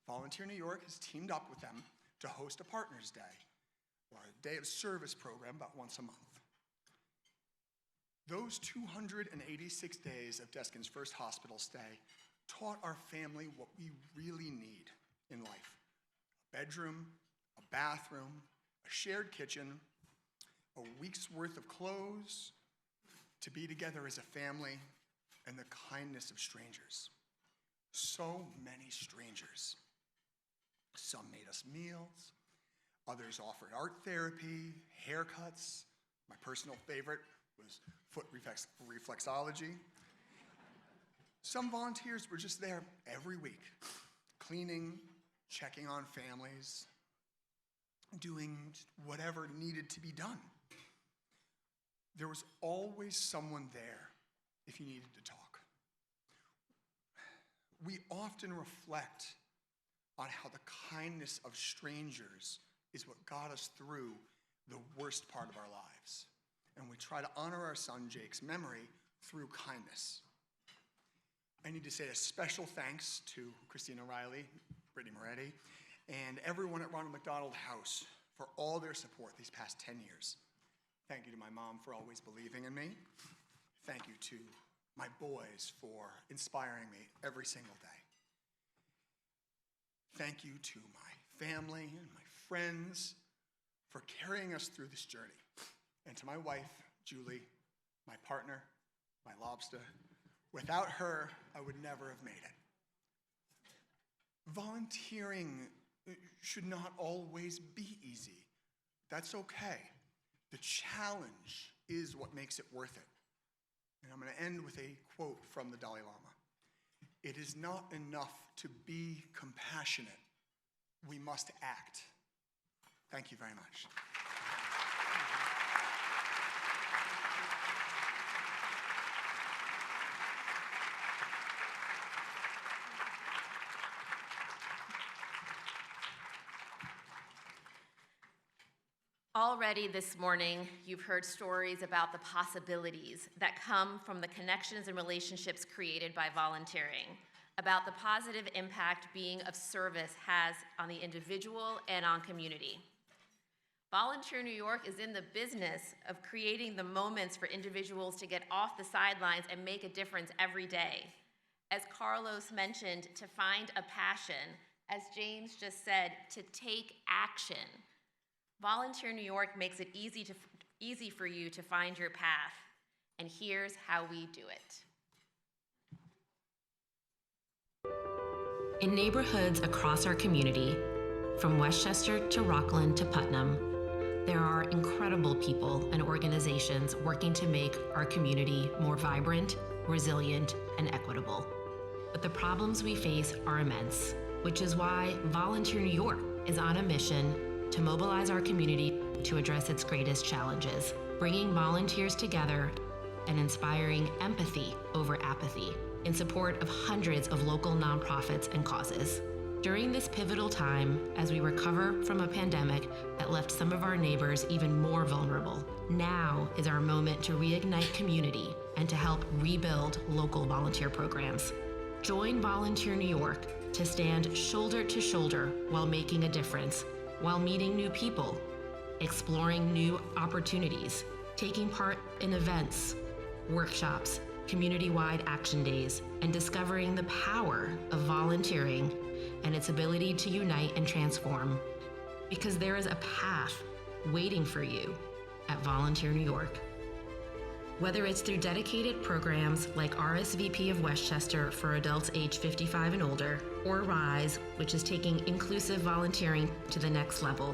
Volunteer New York has teamed up with them to host a Partners Day, or a day of service program about once a month. Those 286 days of Deskin's first hospital stay taught our family what we really need in life: a bedroom, a bathroom, a shared kitchen, a week's worth of clothes, to be together as a family, and the kindness of strangers. So many strangers. Some made us meals, others offered art therapy, haircuts. My personal favorite was foot reflexology. Some volunteers were just there every week, cleaning, checking on families, doing whatever needed to be done. There was always someone there if you needed to talk. We often reflect on how the kindness of strangers is what got us through the worst part of our lives. And we try to honor our son Jake's memory through kindness. I need to say a special thanks to Christina Riley, Brittany Moretti, and everyone at Ronald McDonald House for all their support these past 10 years. Thank you to my mom for always believing in me. Thank you to my boys for inspiring me every single day. Thank you to my family and my friends for carrying us through this journey. And to my wife, Julie, my partner, my lobster. Without her, I would never have made it. Volunteering should not always be easy. That's okay. The challenge is what makes it worth it. And I'm going to end with a quote from the Dalai Lama. It is not enough to be compassionate. We must act. Thank you very much. Already this morning, you've heard stories about the possibilities that come from the connections and relationships created by volunteering, about the positive impact being of service has on the individual and on community. Volunteer New York is in the business of creating the moments for individuals to get off the sidelines and make a difference every day. As Carlos mentioned, to find a passion, as James just said, to take action. Volunteer New York makes it easy for you to find your path, and here's how we do it. In neighborhoods across our community, from Westchester to Rockland to Putnam, there are incredible people and organizations working to make our community more vibrant, resilient, and equitable. But the problems we face are immense, which is why Volunteer New York is on a mission to mobilize our community to address its greatest challenges, bringing volunteers together and inspiring empathy over apathy in support of hundreds of local nonprofits and causes. During this pivotal time, as we recover from a pandemic that left some of our neighbors even more vulnerable, now is our moment to reignite community and to help rebuild local volunteer programs. Join Volunteer New York to stand shoulder to shoulder while making a difference, while meeting new people, exploring new opportunities, taking part in events, workshops, community-wide action days, and discovering the power of volunteering and its ability to unite and transform. Because there is a path waiting for you at Volunteer New York. Whether it's through dedicated programs like RSVP of Westchester for adults age 55 and older, or RISE, which is taking inclusive volunteering to the next level,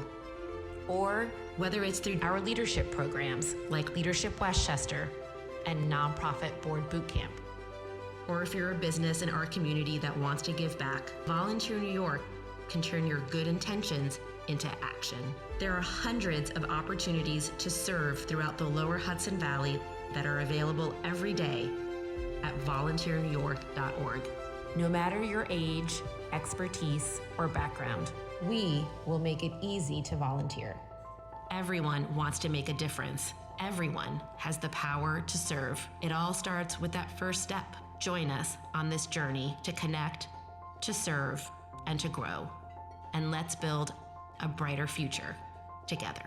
or whether it's through our leadership programs like Leadership Westchester and Nonprofit Board Bootcamp, or if you're a business in our community that wants to give back, Volunteer New York can turn your good intentions into action. There are hundreds of opportunities to serve throughout the Lower Hudson Valley that are available every day at volunteernewyork.org. No matter your age, expertise, or background, we will make it easy to volunteer. Everyone wants to make a difference. Everyone has the power to serve. It all starts with that first step. Join us on this journey to connect, to serve, and to grow. And let's build a brighter future together.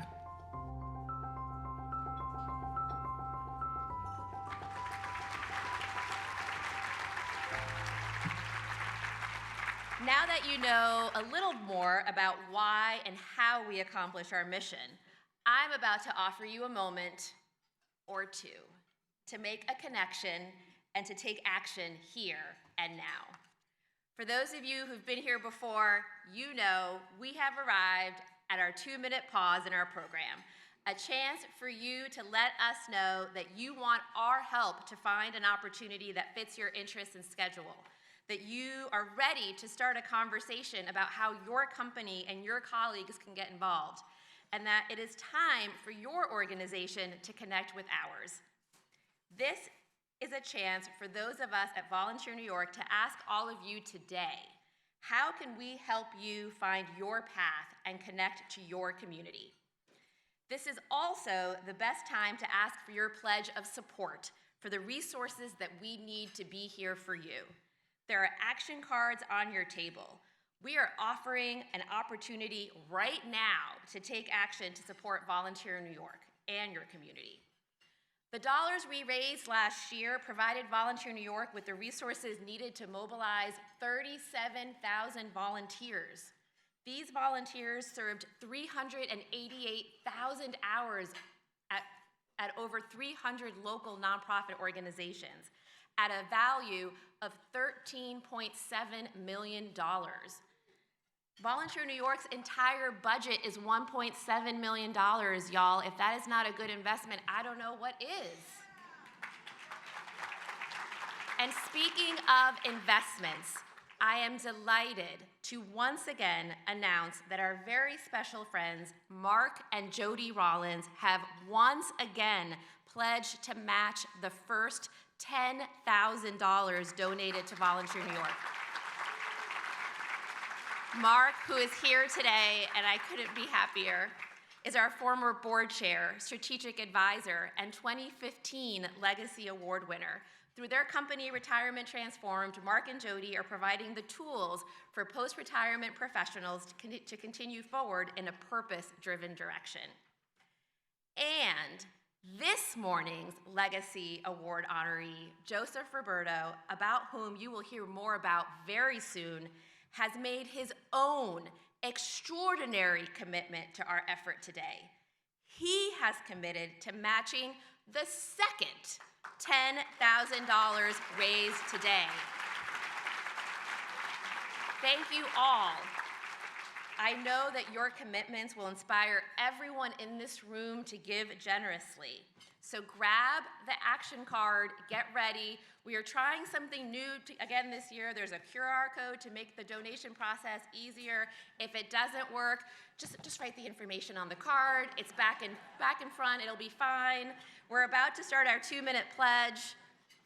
Now that you know a little more about why and how we accomplish our mission, I'm about to offer you a moment or two to make a connection and to take action here and now. For those of you who've been here before, you know we have arrived at our 2-minute pause in our program, a chance for you to let us know that you want our help to find an opportunity that fits your interests and schedule, that you are ready to start a conversation about how your company and your colleagues can get involved, and that it is time for your organization to connect with ours. This is a chance for those of us at Volunteer New York to ask all of you today, how can we help you find your path and connect to your community? This is also the best time to ask for your pledge of support for the resources that we need to be here for you. There are action cards on your table. We are offering an opportunity right now to take action to support Volunteer New York and your community. The dollars we raised last year provided Volunteer New York with the resources needed to mobilize 37,000 volunteers. These volunteers served 388,000 hours at over 300 local nonprofit organizations at a value of $13.7 million. Volunteer New York's entire budget is $1.7 million, y'all. If that is not a good investment, I don't know what is. And speaking of investments, I am delighted to once again announce that our very special friends, Mark and Jody Rollins, have once again pledged to match the first $10,000 donated to Volunteer New York. Mark, who is here today, and I couldn't be happier, is our former board chair, strategic advisor, and 2015 Legacy Award winner. Through their company, Retirement Transformed, Mark and Jody are providing the tools for post-retirement professionals to continue forward in a purpose-driven direction. And this morning's Legacy Award honoree, Joseph Roberto, about whom you will hear more about very soon, has made his own extraordinary commitment to our effort today. He has committed to matching the second $10,000 raised today. Thank you all. I know that your commitments will inspire everyone in this room to give generously. So grab the action card, get ready. We are trying something new again this year. There's a QR code to make the donation process easier. If it doesn't work, just write the information on the card. It's back in front, it'll be fine. We're about to start our 2-minute pledge.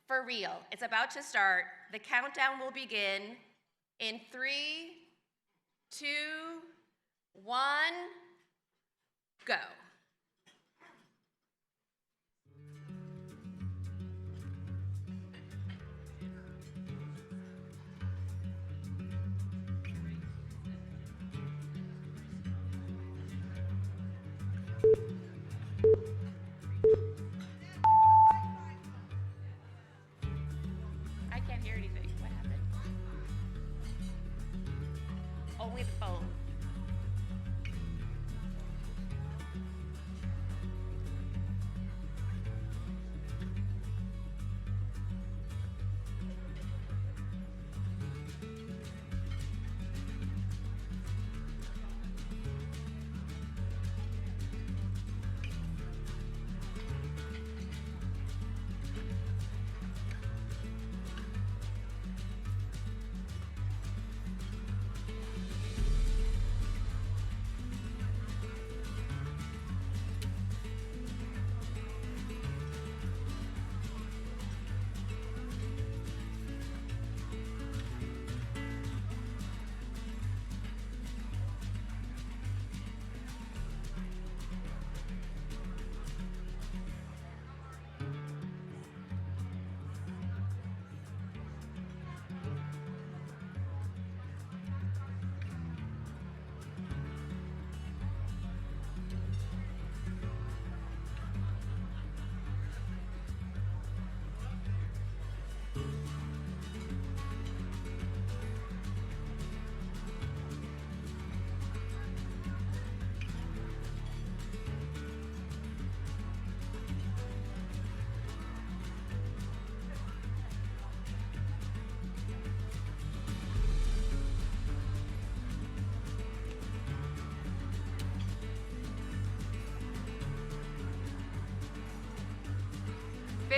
For real, it's about to start. The countdown will begin in 3, 2, 1, go. I can't hear anything. What happened? Only the phone.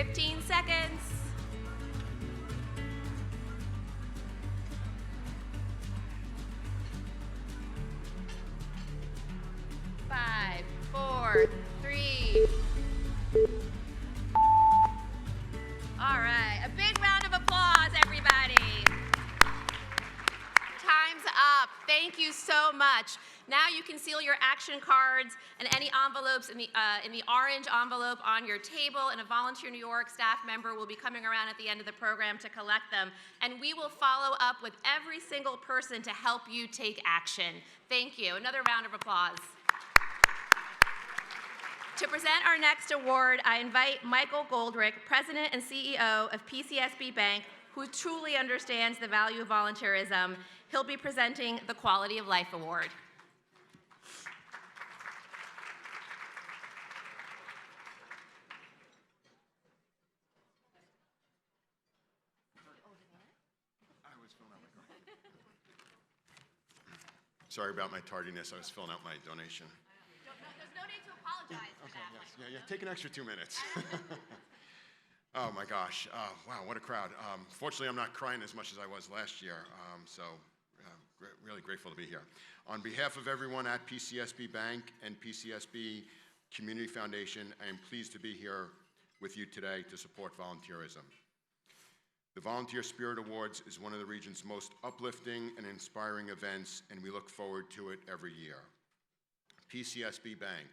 15 seconds. 5, 4, 3. All right, a big round of applause, everybody. Time's up. Thank you so much. Now you can seal your action cards and any envelopes in the orange envelope on your table, and a Volunteer New York staff member will be coming around at the end of the program to collect them. And we will follow up with every single person to help you take action. Thank you. Another round of applause. To present our next award, I invite Michael Goldrick, President and CEO of PCSB Bank, who truly understands the value of volunteerism. He'll be presenting the Quality of Life Award. Sorry about my tardiness. I was filling out my donation. There's no need to apologize for Okay, that. yes. Yeah, take an extra 2 minutes. Oh my gosh. Wow, what a crowd. Fortunately, I'm not crying as much as I was last year, really grateful to be here. On behalf of everyone at PCSB Bank and PCSB Community Foundation, I am pleased to be here with you today to support volunteerism. The Volunteer Spirit Awards is one of the region's most uplifting and inspiring events, and we look forward to it every year. PCSB Bank,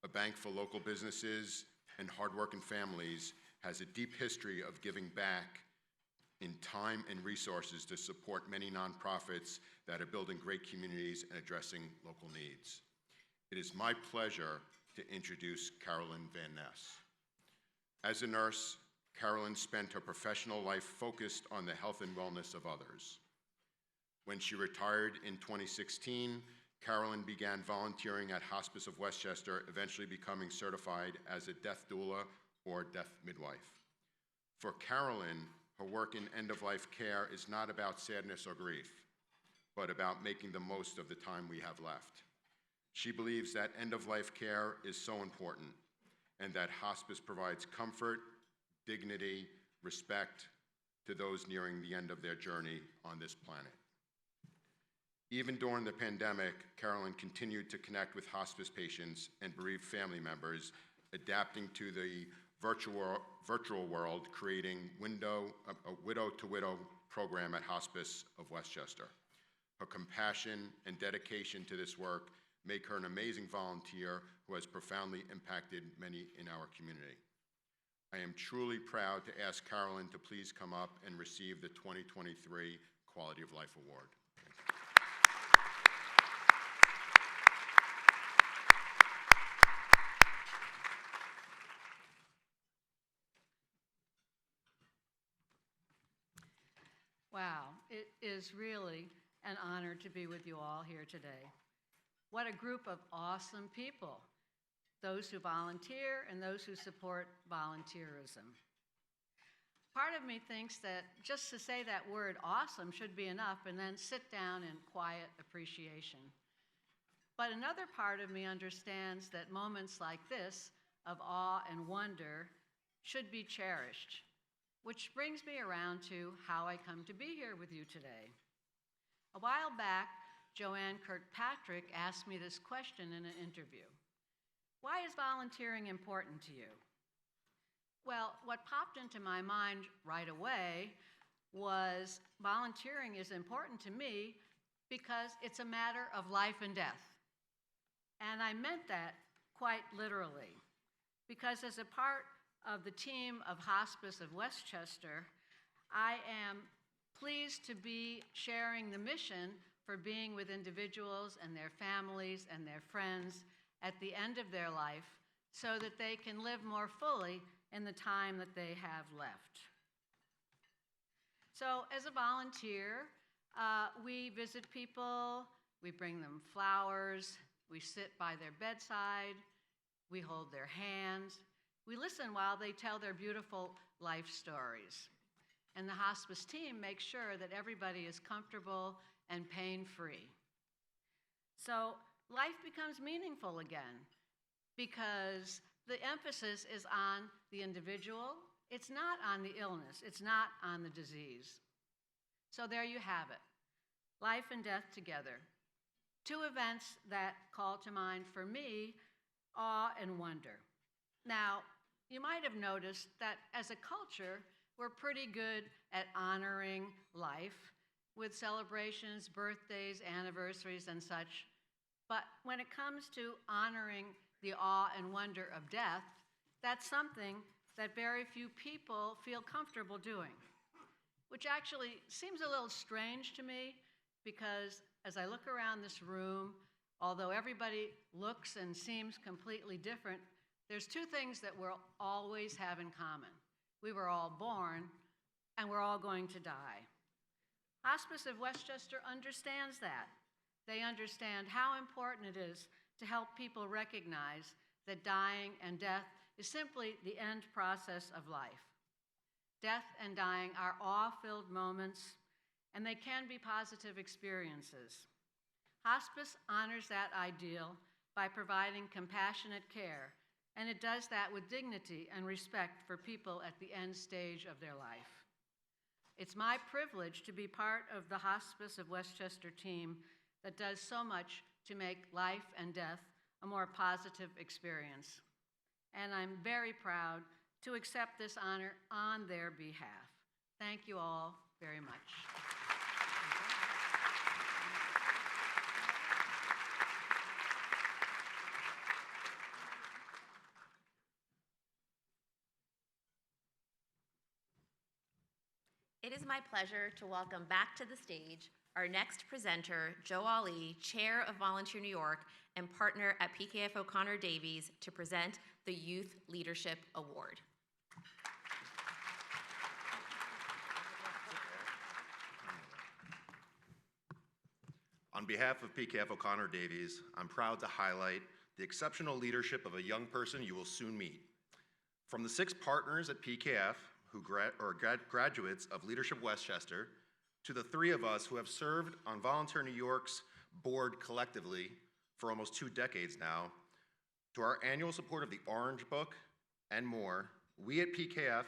a bank for local businesses and hardworking families, has a deep history of giving back in time and resources to support many nonprofits that are building great communities and addressing local needs. It is my pleasure to introduce Carolyn Van Ness. As a nurse, Carolyn spent her professional life focused on the health and wellness of others. When she retired in 2016, Carolyn began volunteering at Hospice of Westchester, eventually becoming certified as a death doula or death midwife. For Carolyn, her work in end-of-life care is not about sadness or grief, but about making the most of the time we have left. She believes that end-of-life care is so important and that hospice provides comfort, dignity, respect to those nearing the end of their journey on this planet. Even during the pandemic, Carolyn continued to connect with hospice patients and bereaved family members, adapting to the virtual world, creating a widow-to-widow program at Hospice of Westchester. Her compassion and dedication to this work make her an amazing volunteer who has profoundly impacted many in our community. I am truly proud to ask Carolyn to please come up and receive the 2023 Quality of Life Award. Wow, it is really an honor to be with you all here today. What a group of awesome people, those who volunteer and those who support volunteerism. Part of me thinks that just to say that word awesome should be enough and then sit down in quiet appreciation. But another part of me understands that moments like this of awe and wonder should be cherished, which brings me around to how I come to be here with you today. A while back, Joanne Kirkpatrick asked me this question in an interview. Why is volunteering important to you? Well, what popped into my mind right away was volunteering is important to me because it's a matter of life and death. And I meant that quite literally, because as a part of the team of Hospice of Westchester, I am pleased to be sharing the mission for being with individuals and their families and their friends at the end of their life so that they can live more fully in the time that they have left. So as a volunteer, we visit people, we bring them flowers, we sit by their bedside, we hold their hands, we listen while they tell their beautiful life stories. And the hospice team makes sure that everybody is comfortable and pain-free. So life becomes meaningful again because the emphasis is on the individual it's not on the illness, it's not on the disease. So there you have it, life and death together. Two events that call to mind for me awe and wonder. Now, you might have noticed that as a culture, we're pretty good at honoring life with celebrations, birthdays, anniversaries, and such. But when it comes to honoring the awe and wonder of death, that's something that very few people feel comfortable doing, which actually seems a little strange to me because as I look around this room, although everybody looks and seems completely different, there's two things that we'll always have in common. We were all born, and we're all going to die. Hospice of Westchester understands that. They understand how important it is to help people recognize that dying and death is simply the end process of life. Death and dying are awe-filled moments, and they can be positive experiences. Hospice honors that ideal by providing compassionate care, and it does that with dignity and respect for people at the end stage of their life. It's my privilege to be part of the Hospice of Westchester team that does so much to make life and death a more positive experience. And I'm very proud to accept this honor on their behalf. Thank you all very much. It is my pleasure to welcome back to the stage our next presenter, Joe Ali, Chair of Volunteer New York and partner at PKF O'Connor Davies, to present the Youth Leadership Award. On behalf of PKF O'Connor Davies, I'm proud to highlight the exceptional leadership of a young person you will soon meet. From the 6 partners at PKF who graduates of Leadership Westchester, to the 3 of us who have served on Volunteer New York's board collectively for almost 2 decades now, to our annual support of the Orange Book and more, we at PKF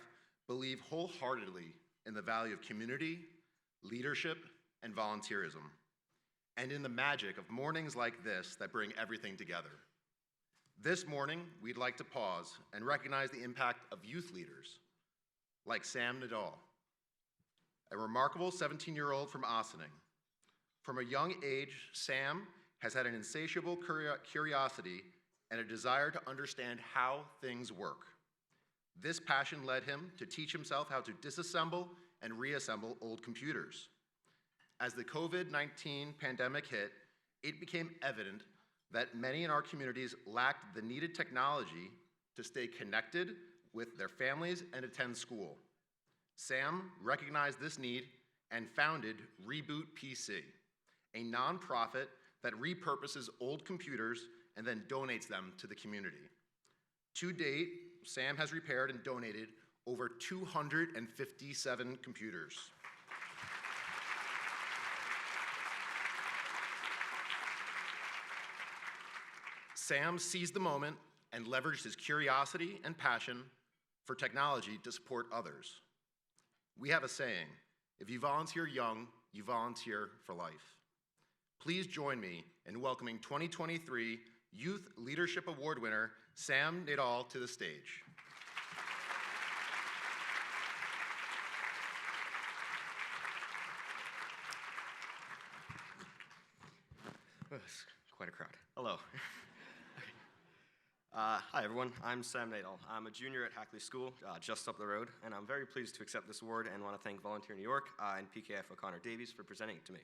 believe wholeheartedly in the value of community, leadership, and volunteerism, and in the magic of mornings like this that bring everything together. This morning, we'd like to pause and recognize the impact of youth leaders like Sam Nadal, a remarkable 17-year-old from Ossining. From a young age, Sam has had an insatiable curiosity and a desire to understand how things work. This passion led him to teach himself how to disassemble and reassemble old computers. As the COVID-19 pandemic hit, it became evident that many in our communities lacked the needed technology to stay connected with their families and attend school. Sam recognized this need and founded Reboot PC, a nonprofit that repurposes old computers and then donates them to the community. To date, Sam has repaired and donated over 257 computers. Sam seized the moment and leveraged his curiosity and passion for technology to support others. We have a saying, if you volunteer young, you volunteer for life. Please join me in welcoming 2023 Youth Leadership Award winner, Sam Nadal, to the stage. Oh, it's quite a crowd. Hello. Hi, everyone. I'm Sam Nadal. I'm a junior at Hackley School, just up the road, and I'm very pleased to accept this award and want to thank Volunteer New York and PKF O'Connor Davies for presenting it to me.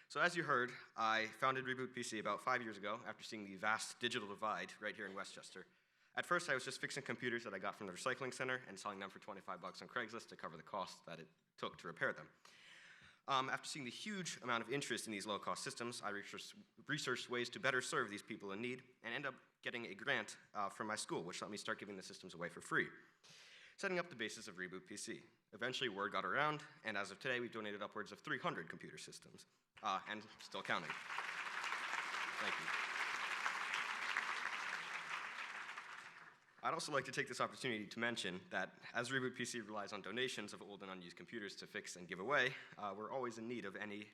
So as you heard, I founded Reboot PC about 5 years ago after seeing the vast digital divide right here in Westchester. At first, I was just fixing computers that I got from the recycling center and selling them for $25 on Craigslist to cover the cost that it took to repair them. After seeing the huge amount of interest in these low-cost systems, I researched ways to better serve these people in need and ended up getting a grant from my school, which let me start giving the systems away for free, setting up the basis of Reboot PC. Eventually, word got around, and as of today, we've donated upwards of 300 computer systems, and still counting. Thank you. I'd also like to take this opportunity to mention that as Reboot PC relies on donations of old and unused computers to fix and give away, we're always in need of any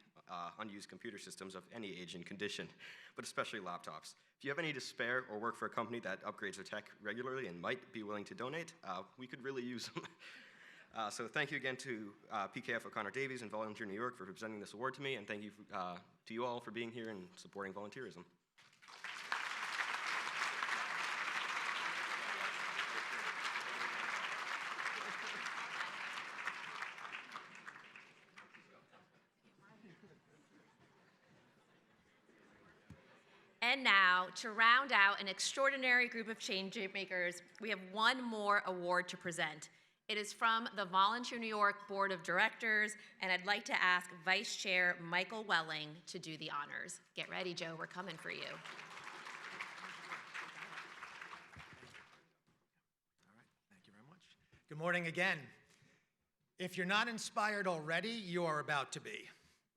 unused computer systems of any age and condition, but especially laptops. If you have any to spare or work for a company that upgrades their tech regularly and might be willing to donate, we could really use them. So thank you again to PKF O'Connor Davies and Volunteer New York for presenting this award to me, and thank you to you all for being here and supporting volunteerism. And now, to round out an extraordinary group of change makers, we have one more award to present. It is from the Volunteer New York Board of Directors, and I'd like to ask Vice Chair Michael Welling to do the honors. Get ready, Joe, we're coming for you. Thank you very much. Good morning again. If you're not inspired already, you are about to be.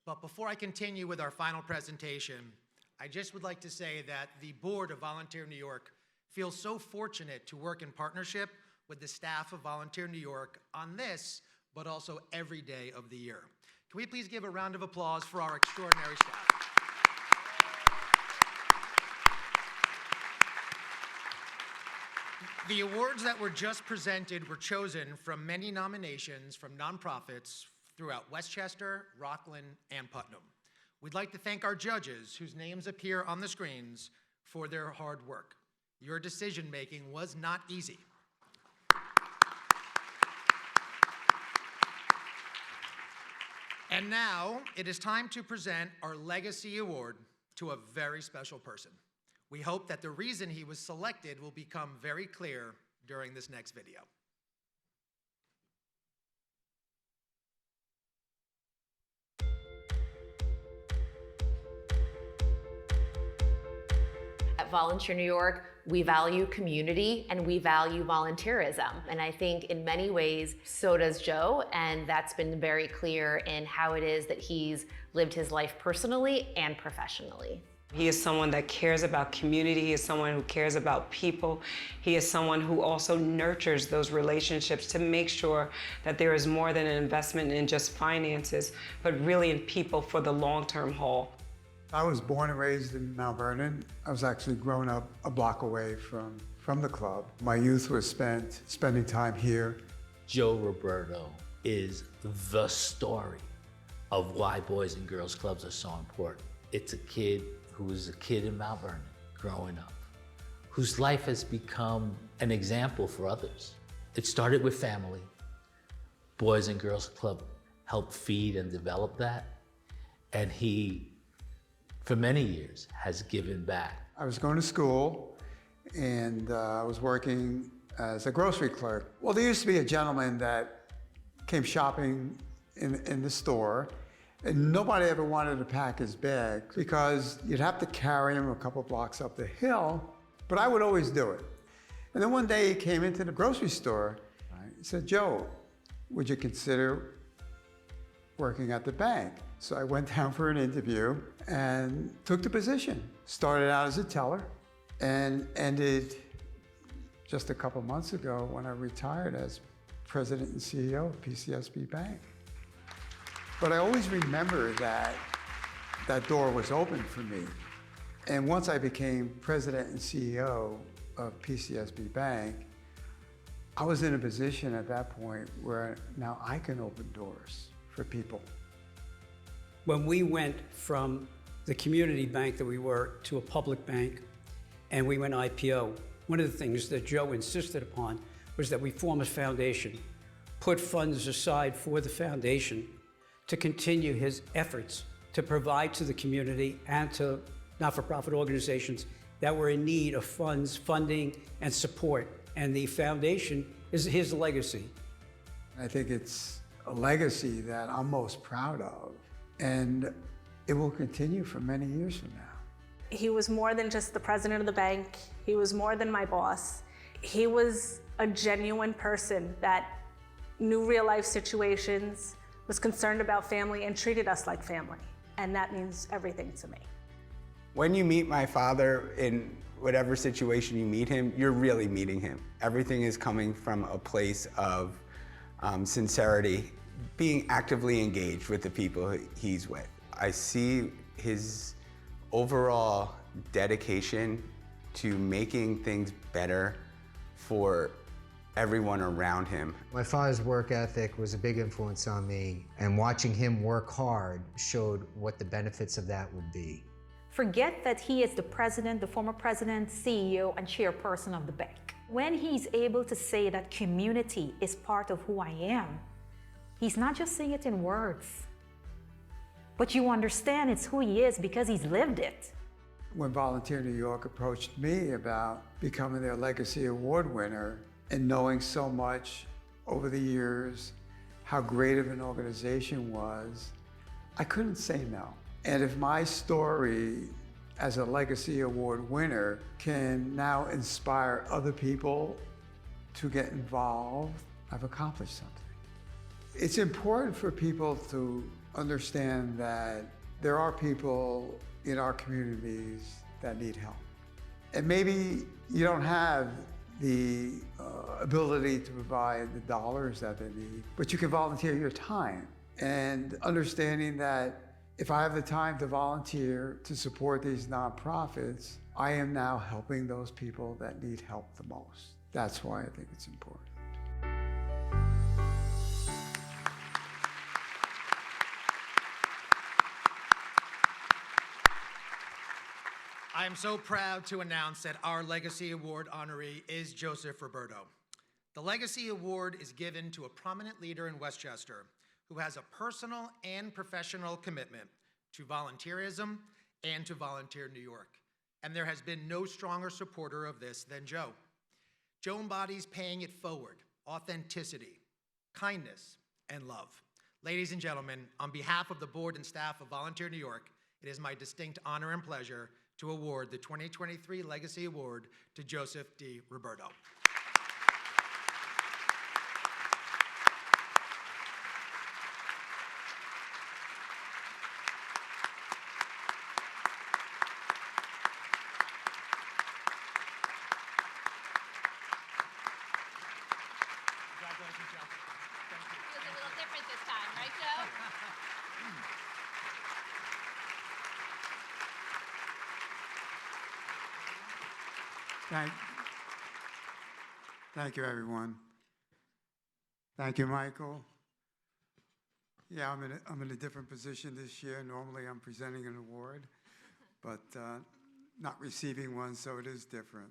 But before I continue with our final presentation, I just would like to say that the Board of Volunteer New York feels so fortunate to work in partnership with the staff of Volunteer New York on this, but also every day of the year. Can we please give a round of applause for our extraordinary staff? The awards that were just presented were chosen from many nominations from nonprofits throughout Westchester, Rockland, and Putnam. We'd like to thank our judges, whose names appear on the screens, for their hard work. Your decision-making was not easy. And now, it is time to present our Legacy Award to a very special person. We hope that the reason he was selected will become very clear during this next video. At Volunteer New York, we value community and we value volunteerism. And I think in many ways, so does Joe. And that's been very clear in how it is that he's lived his life personally and professionally. He is someone that cares about community. He is someone who cares about people. He is someone who also nurtures those relationships to make sure that there is more than an investment in just finances, but really in people for the long-term haul. I was born and raised in Mount Vernon. I was actually grown up a block away from the club. My youth was spending time here. Joe Roberto is the story of why Boys and Girls Clubs are so important. It's a kid who was a kid in Mount Vernon growing up, whose life has become an example for others. It started with family. Boys and Girls Club helped feed and develop that. And he, for many years, has given back. I was going to school and I was working as a grocery clerk. Well, there used to be a gentleman that came shopping in the store, and nobody ever wanted to pack his bag because you'd have to carry him a couple blocks up the hill, but I would always do it. And then one day he came into the grocery store. He said, "Joe, would you consider working at the bank?" So I went down for an interview and took the position. Started out as a teller and ended just a couple months ago when I retired as president and CEO of PCSB Bank. But I always remember that that door was open for me. And once I became president and CEO of PCSB Bank, I was in a position at that point where now I can open doors for people. When we went from the community bank that we were to a public bank and we went IPO, one of the things that Joe insisted upon was that we form a foundation, put funds aside for the foundation to continue his efforts to provide to the community and to not-for-profit organizations that were in need of funds, funding, and support. And the foundation is his legacy. I think it's a legacy that I'm most proud of, and it will continue for many years from now. He was more than just the president of the bank. He was more than my boss. He was a genuine person that knew real-life situations, was concerned about family, and treated us like family. And that means everything to me. When you meet my father, in whatever situation you meet him, you're really meeting him. Everything is coming from a place of sincerity, being actively engaged with the people he's with. I see his overall dedication to making things better for everyone around him. My father's work ethic was a big influence on me, and watching him work hard showed what the benefits of that would be. Forget that he is the president, the former president, CEO, and chairperson of the bank. When he's able to say that community is part of who I am, he's not just saying it in words, but you understand it's who he is because he's lived it. When Volunteer New York approached me about becoming their Legacy Award winner and knowing so much over the years how great of an organization was, I couldn't say no. And if my story as a Legacy Award winner can now inspire other people to get involved, I've accomplished something. It's important for people to understand that there are people in our communities that need help. And maybe you don't have the ability to provide the dollars that they need, but you can volunteer your time. And understanding that if I have the time to volunteer to support these nonprofits, I am now helping those people that need help the most. That's why I think it's important. I am so proud to announce that our Legacy Award honoree is Joseph Roberto. The Legacy Award is given to a prominent leader in Westchester who has a personal and professional commitment to volunteerism and to Volunteer New York. And there has been no stronger supporter of this than Joe. Joe embodies paying it forward, authenticity, kindness, and love. Ladies and gentlemen, on behalf of the board and staff of Volunteer New York, it is my distinct honor and pleasure to award the 2023 Legacy Award to Joseph D. Roberto. Congratulations, Joe. Thank you. It was a little different this time, right, Joe? Thank you, everyone. Thank you, Michael. Yeah, I'm in a different position this year. Normally, I'm presenting an award, but not receiving one, so it is different.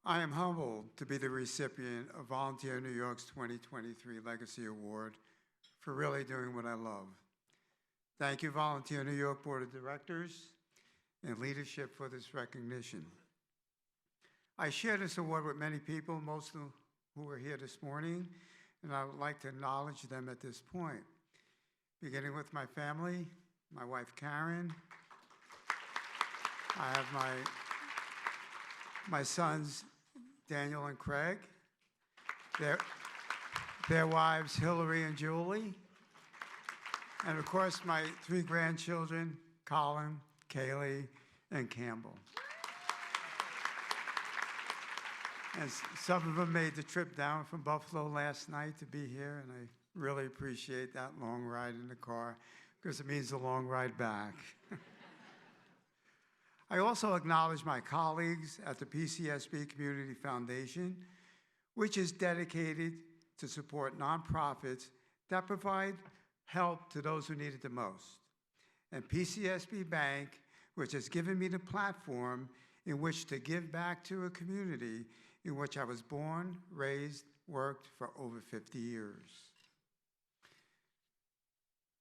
I am humbled to be the recipient of Volunteer New York's 2023 Legacy Award for really doing what I love. Thank you, Volunteer New York Board of Directors and leadership for this recognition. I share this award with many people, most of who are here this morning, and I would like to acknowledge them at this point. Beginning with my family, my wife Karen. I have my sons Daniel and Craig, their wives Hillary and Julie, and of course my 3 grandchildren, Colin, Kaylee, and Campbell. And some of them made the trip down from Buffalo last night to be here, and I really appreciate that long ride in the car because it means a long ride back. I also acknowledge my colleagues at the PCSB Community Foundation, which is dedicated to support nonprofits that provide help to those who need it the most. And PCSB Bank, which has given me the platform in which to give back to a community in which I was born, raised, worked for over 50 years.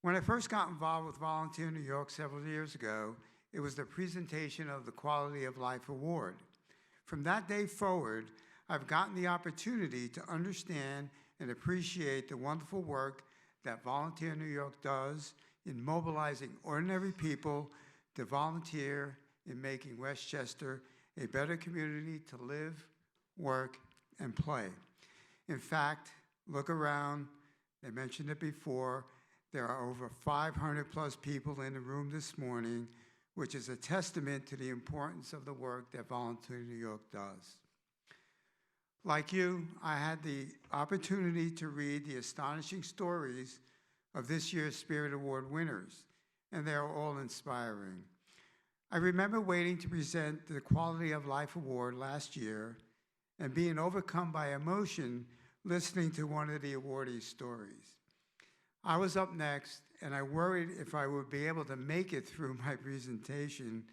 When I first got involved with Volunteer New York several years ago, it was the presentation of the Quality of Life Award. From that day forward, I've gotten the opportunity to understand and appreciate the wonderful work that Volunteer New York does in mobilizing ordinary people to volunteer in making Westchester a better community to live, work, and play. In fact, look around, they mentioned it before, there are over 500 plus people in the room this morning which is a testament to the importance of the work that Volunteer New York does. Like you, I had the opportunity to read the astonishing stories of this year's Spirit Award winners, and they are all inspiring. I remember waiting to present the Quality of Life Award last year and being overcome by emotion listening to one of the awardees' stories. I was up next, and I worried if I would be able to make it through my presentation,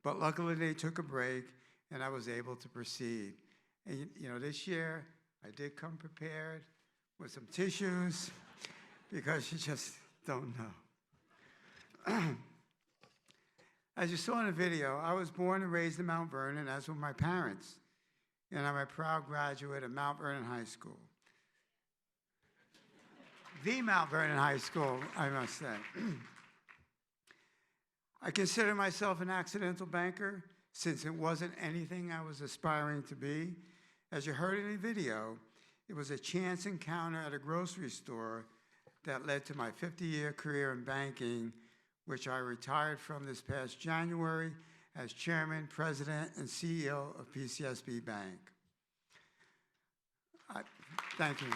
but luckily they took a break, and I was able to proceed. And you know, this year, I did come prepared with some tissues, because you just don't know. As you saw in the video, I was born and raised in Mount Vernon, as were my parents, and I'm a proud graduate of Mount Vernon High School. The Mount Vernon High School, I must say. I consider myself an accidental banker, since it wasn't anything I was aspiring to be. As you heard in the video, it was a chance encounter at a grocery store that led to my 50-year career in banking, which I retired from this past January as chairman, president, and CEO of PCSB Bank. Thank you.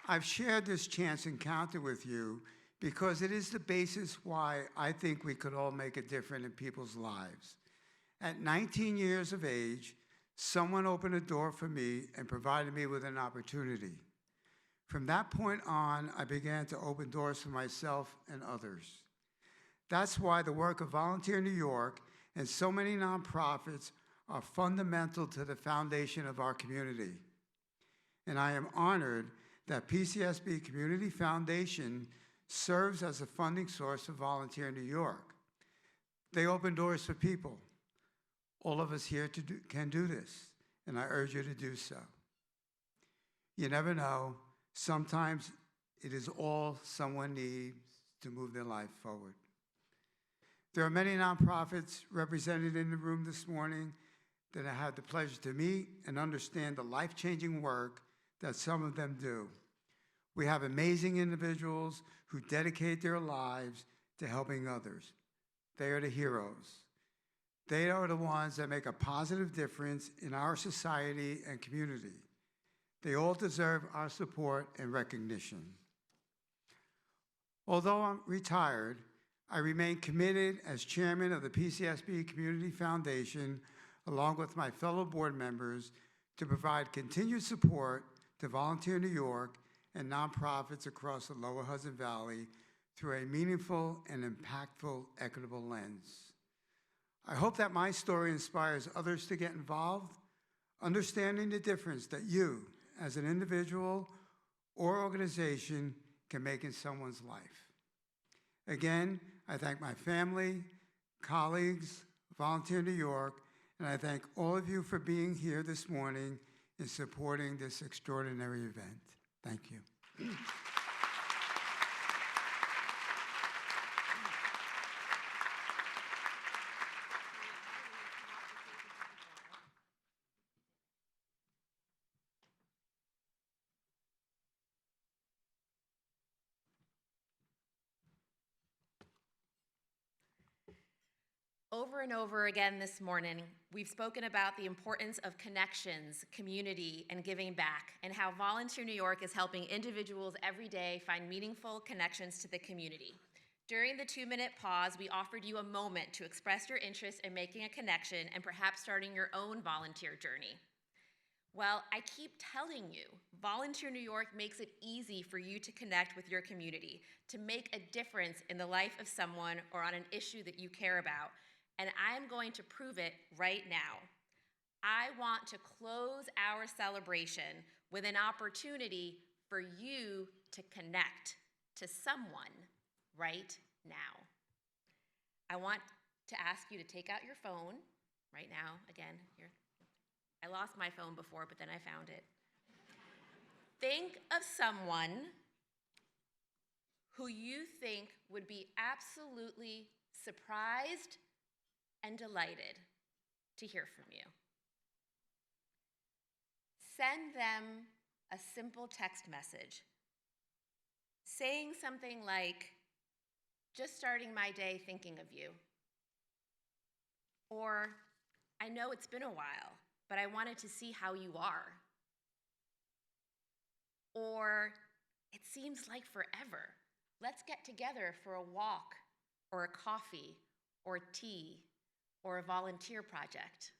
I've shared this chance encounter with you because it is the basis why I think we could all make a difference in people's lives. At 19 years of age, someone opened a door for me and provided me with an opportunity. From that point on, I began to open doors for myself and others. That's why the work of Volunteer New York and so many nonprofits are fundamental to the foundation of our community. And I am honored that PCSB Community Foundation serves as a funding source for Volunteer New York. They open doors for people. All of us here can do this, and I urge you to do so. You never know. Sometimes it is all someone needs to move their life forward. There are many nonprofits represented in the room this morning that I had the pleasure to meet and understand the life-changing work that some of them do. We have amazing individuals who dedicate their lives to helping others. They are the heroes. They are the ones that make a positive difference in our society and community. They all deserve our support and recognition. Although I'm retired, I remain committed as chairman of the PCSB Community Foundation, along with my fellow board members, to provide continued support to Volunteer New York and nonprofits across the Lower Hudson Valley through a meaningful and impactful, equitable lens. I hope that my story inspires others to get involved, understanding the difference that you, as an individual or organization, can make in someone's life. Again, I thank my family, colleagues, Volunteer New York, and I thank all of you for being here this morning and supporting this extraordinary event. Thank you. Over and over again this morning, we've spoken about the importance of connections, community, and giving back, and how Volunteer New York is helping individuals every day find meaningful connections to the community. During the 2-minute pause, we offered you a moment to express your interest in making a connection and perhaps starting your own volunteer journey. Well, I keep telling you, Volunteer New York makes it easy for you to connect with your community, to make a difference in the life of someone or on an issue that you care about. And I am going to prove it right now. I want to close our celebration with an opportunity for you to connect to someone right now. I want to ask you to take out your phone right now. Again, here. I lost my phone before, but then I found it. Think of someone who you think would be absolutely surprised and delighted to hear from you. Send them a simple text message saying something like, just starting my day thinking of you. Or, I know it's been a while, but I wanted to see how you are. Or, it seems like forever. Let's get together for a walk, or a coffee, or tea, or a volunteer project.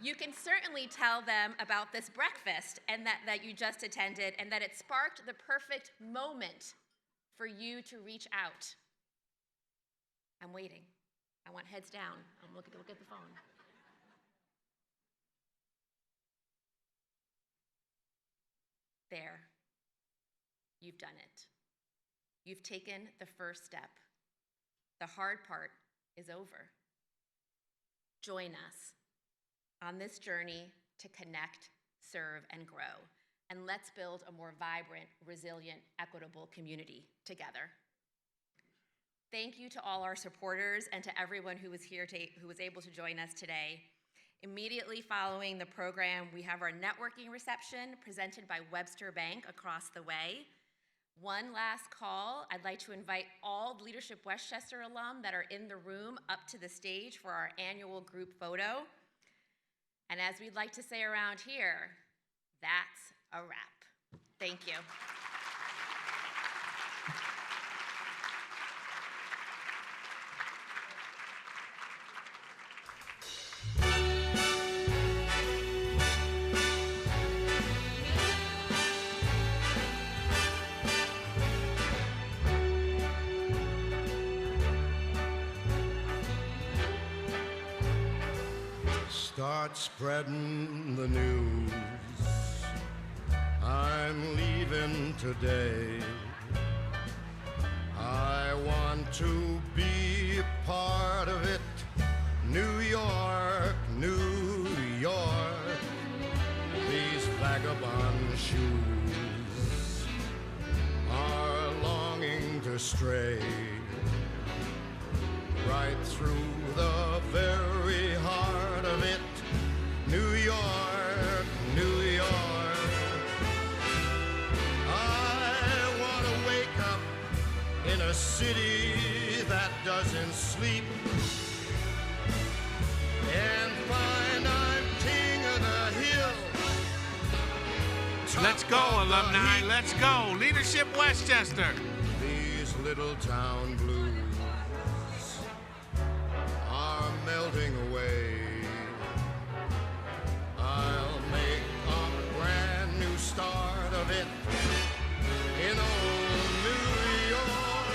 You can certainly tell them about this breakfast and that you just attended, and that it sparked the perfect moment for you to reach out. I'm waiting. I want heads down. I'm looking at the phone. There. You've done it. You've taken the first step. The hard part is over. Join us on this journey to connect, serve, and grow. And let's build a more vibrant, resilient, equitable community together. Thank you to all our supporters and to everyone who was here, who was able to join us today. Immediately following the program, we have our networking reception presented by Webster Bank across the way. One last call, I'd like to invite all Leadership Westchester alum that are in the room up to the stage for our annual group photo. And as we'd like to say around here, that's a wrap. Thank you. Start spreading the news. I'm leaving today. I want to be a part of it. New York, New York. These vagabond shoes are longing to stray right through the very heart of it. New York, New York. I want to wake up in a city that doesn't sleep and find I'm king of the hill. Let's go, alumni, let's go. Leadership Westchester. These little town blues are melting away. I'll make a brand new start of it in old New York.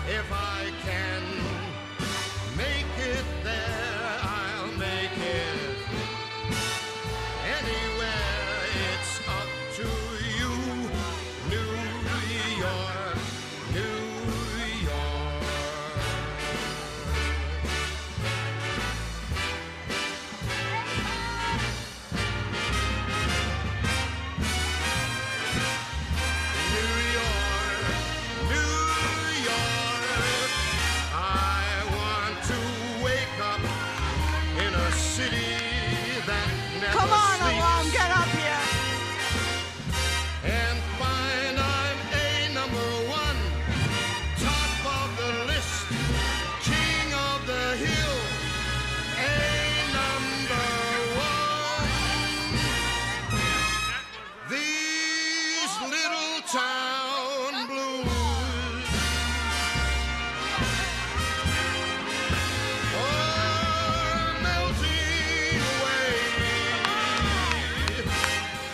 If I can make it there, I'll make it anywhere. It's up to you, New York, New York. Come on, alum, get up here. And find I'm a number one, top of the list, king of the hill, a number one. These little town blues are melting away.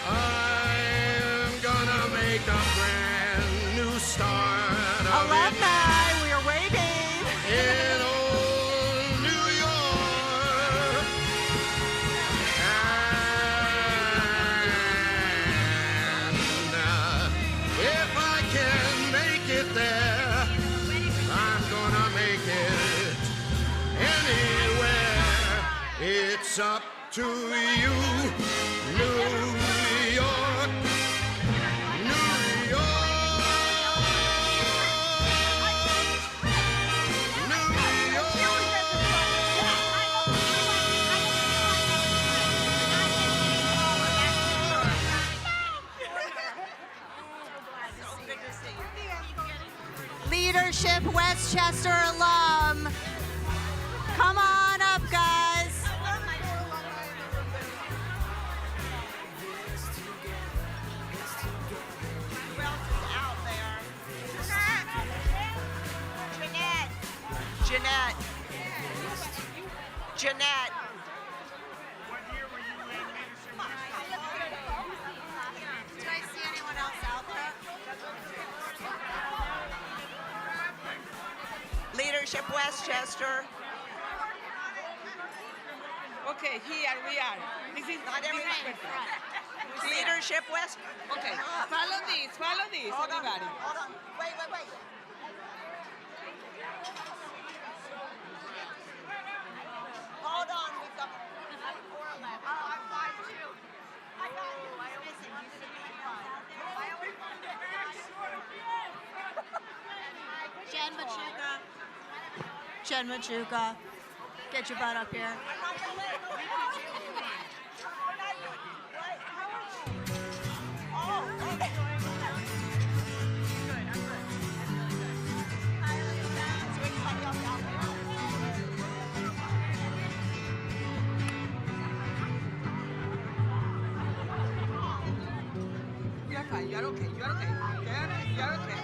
I'm gonna make a brand new start of Alumni, we are waiting. in old New York. And if I can make it there, I'm gonna make it anywhere. It's up to you, New York, New York, New York. Leadership Westchester alum. Come on up, guys. Who else is out there? Jeanette. Jeanette. Did I see anyone else out there? Leadership Westchester. Okay, here we are. This is Not everyone. Leadership West. Okay, follow this, Hold on, everybody. hold on. Wait. Hold on, we've got 4 left. Oh, I'm 5'2". I got you. I always think you should be 5. I always Jen Machuca, get your butt up here. You're fine, you're okay, you're okay. You're okay.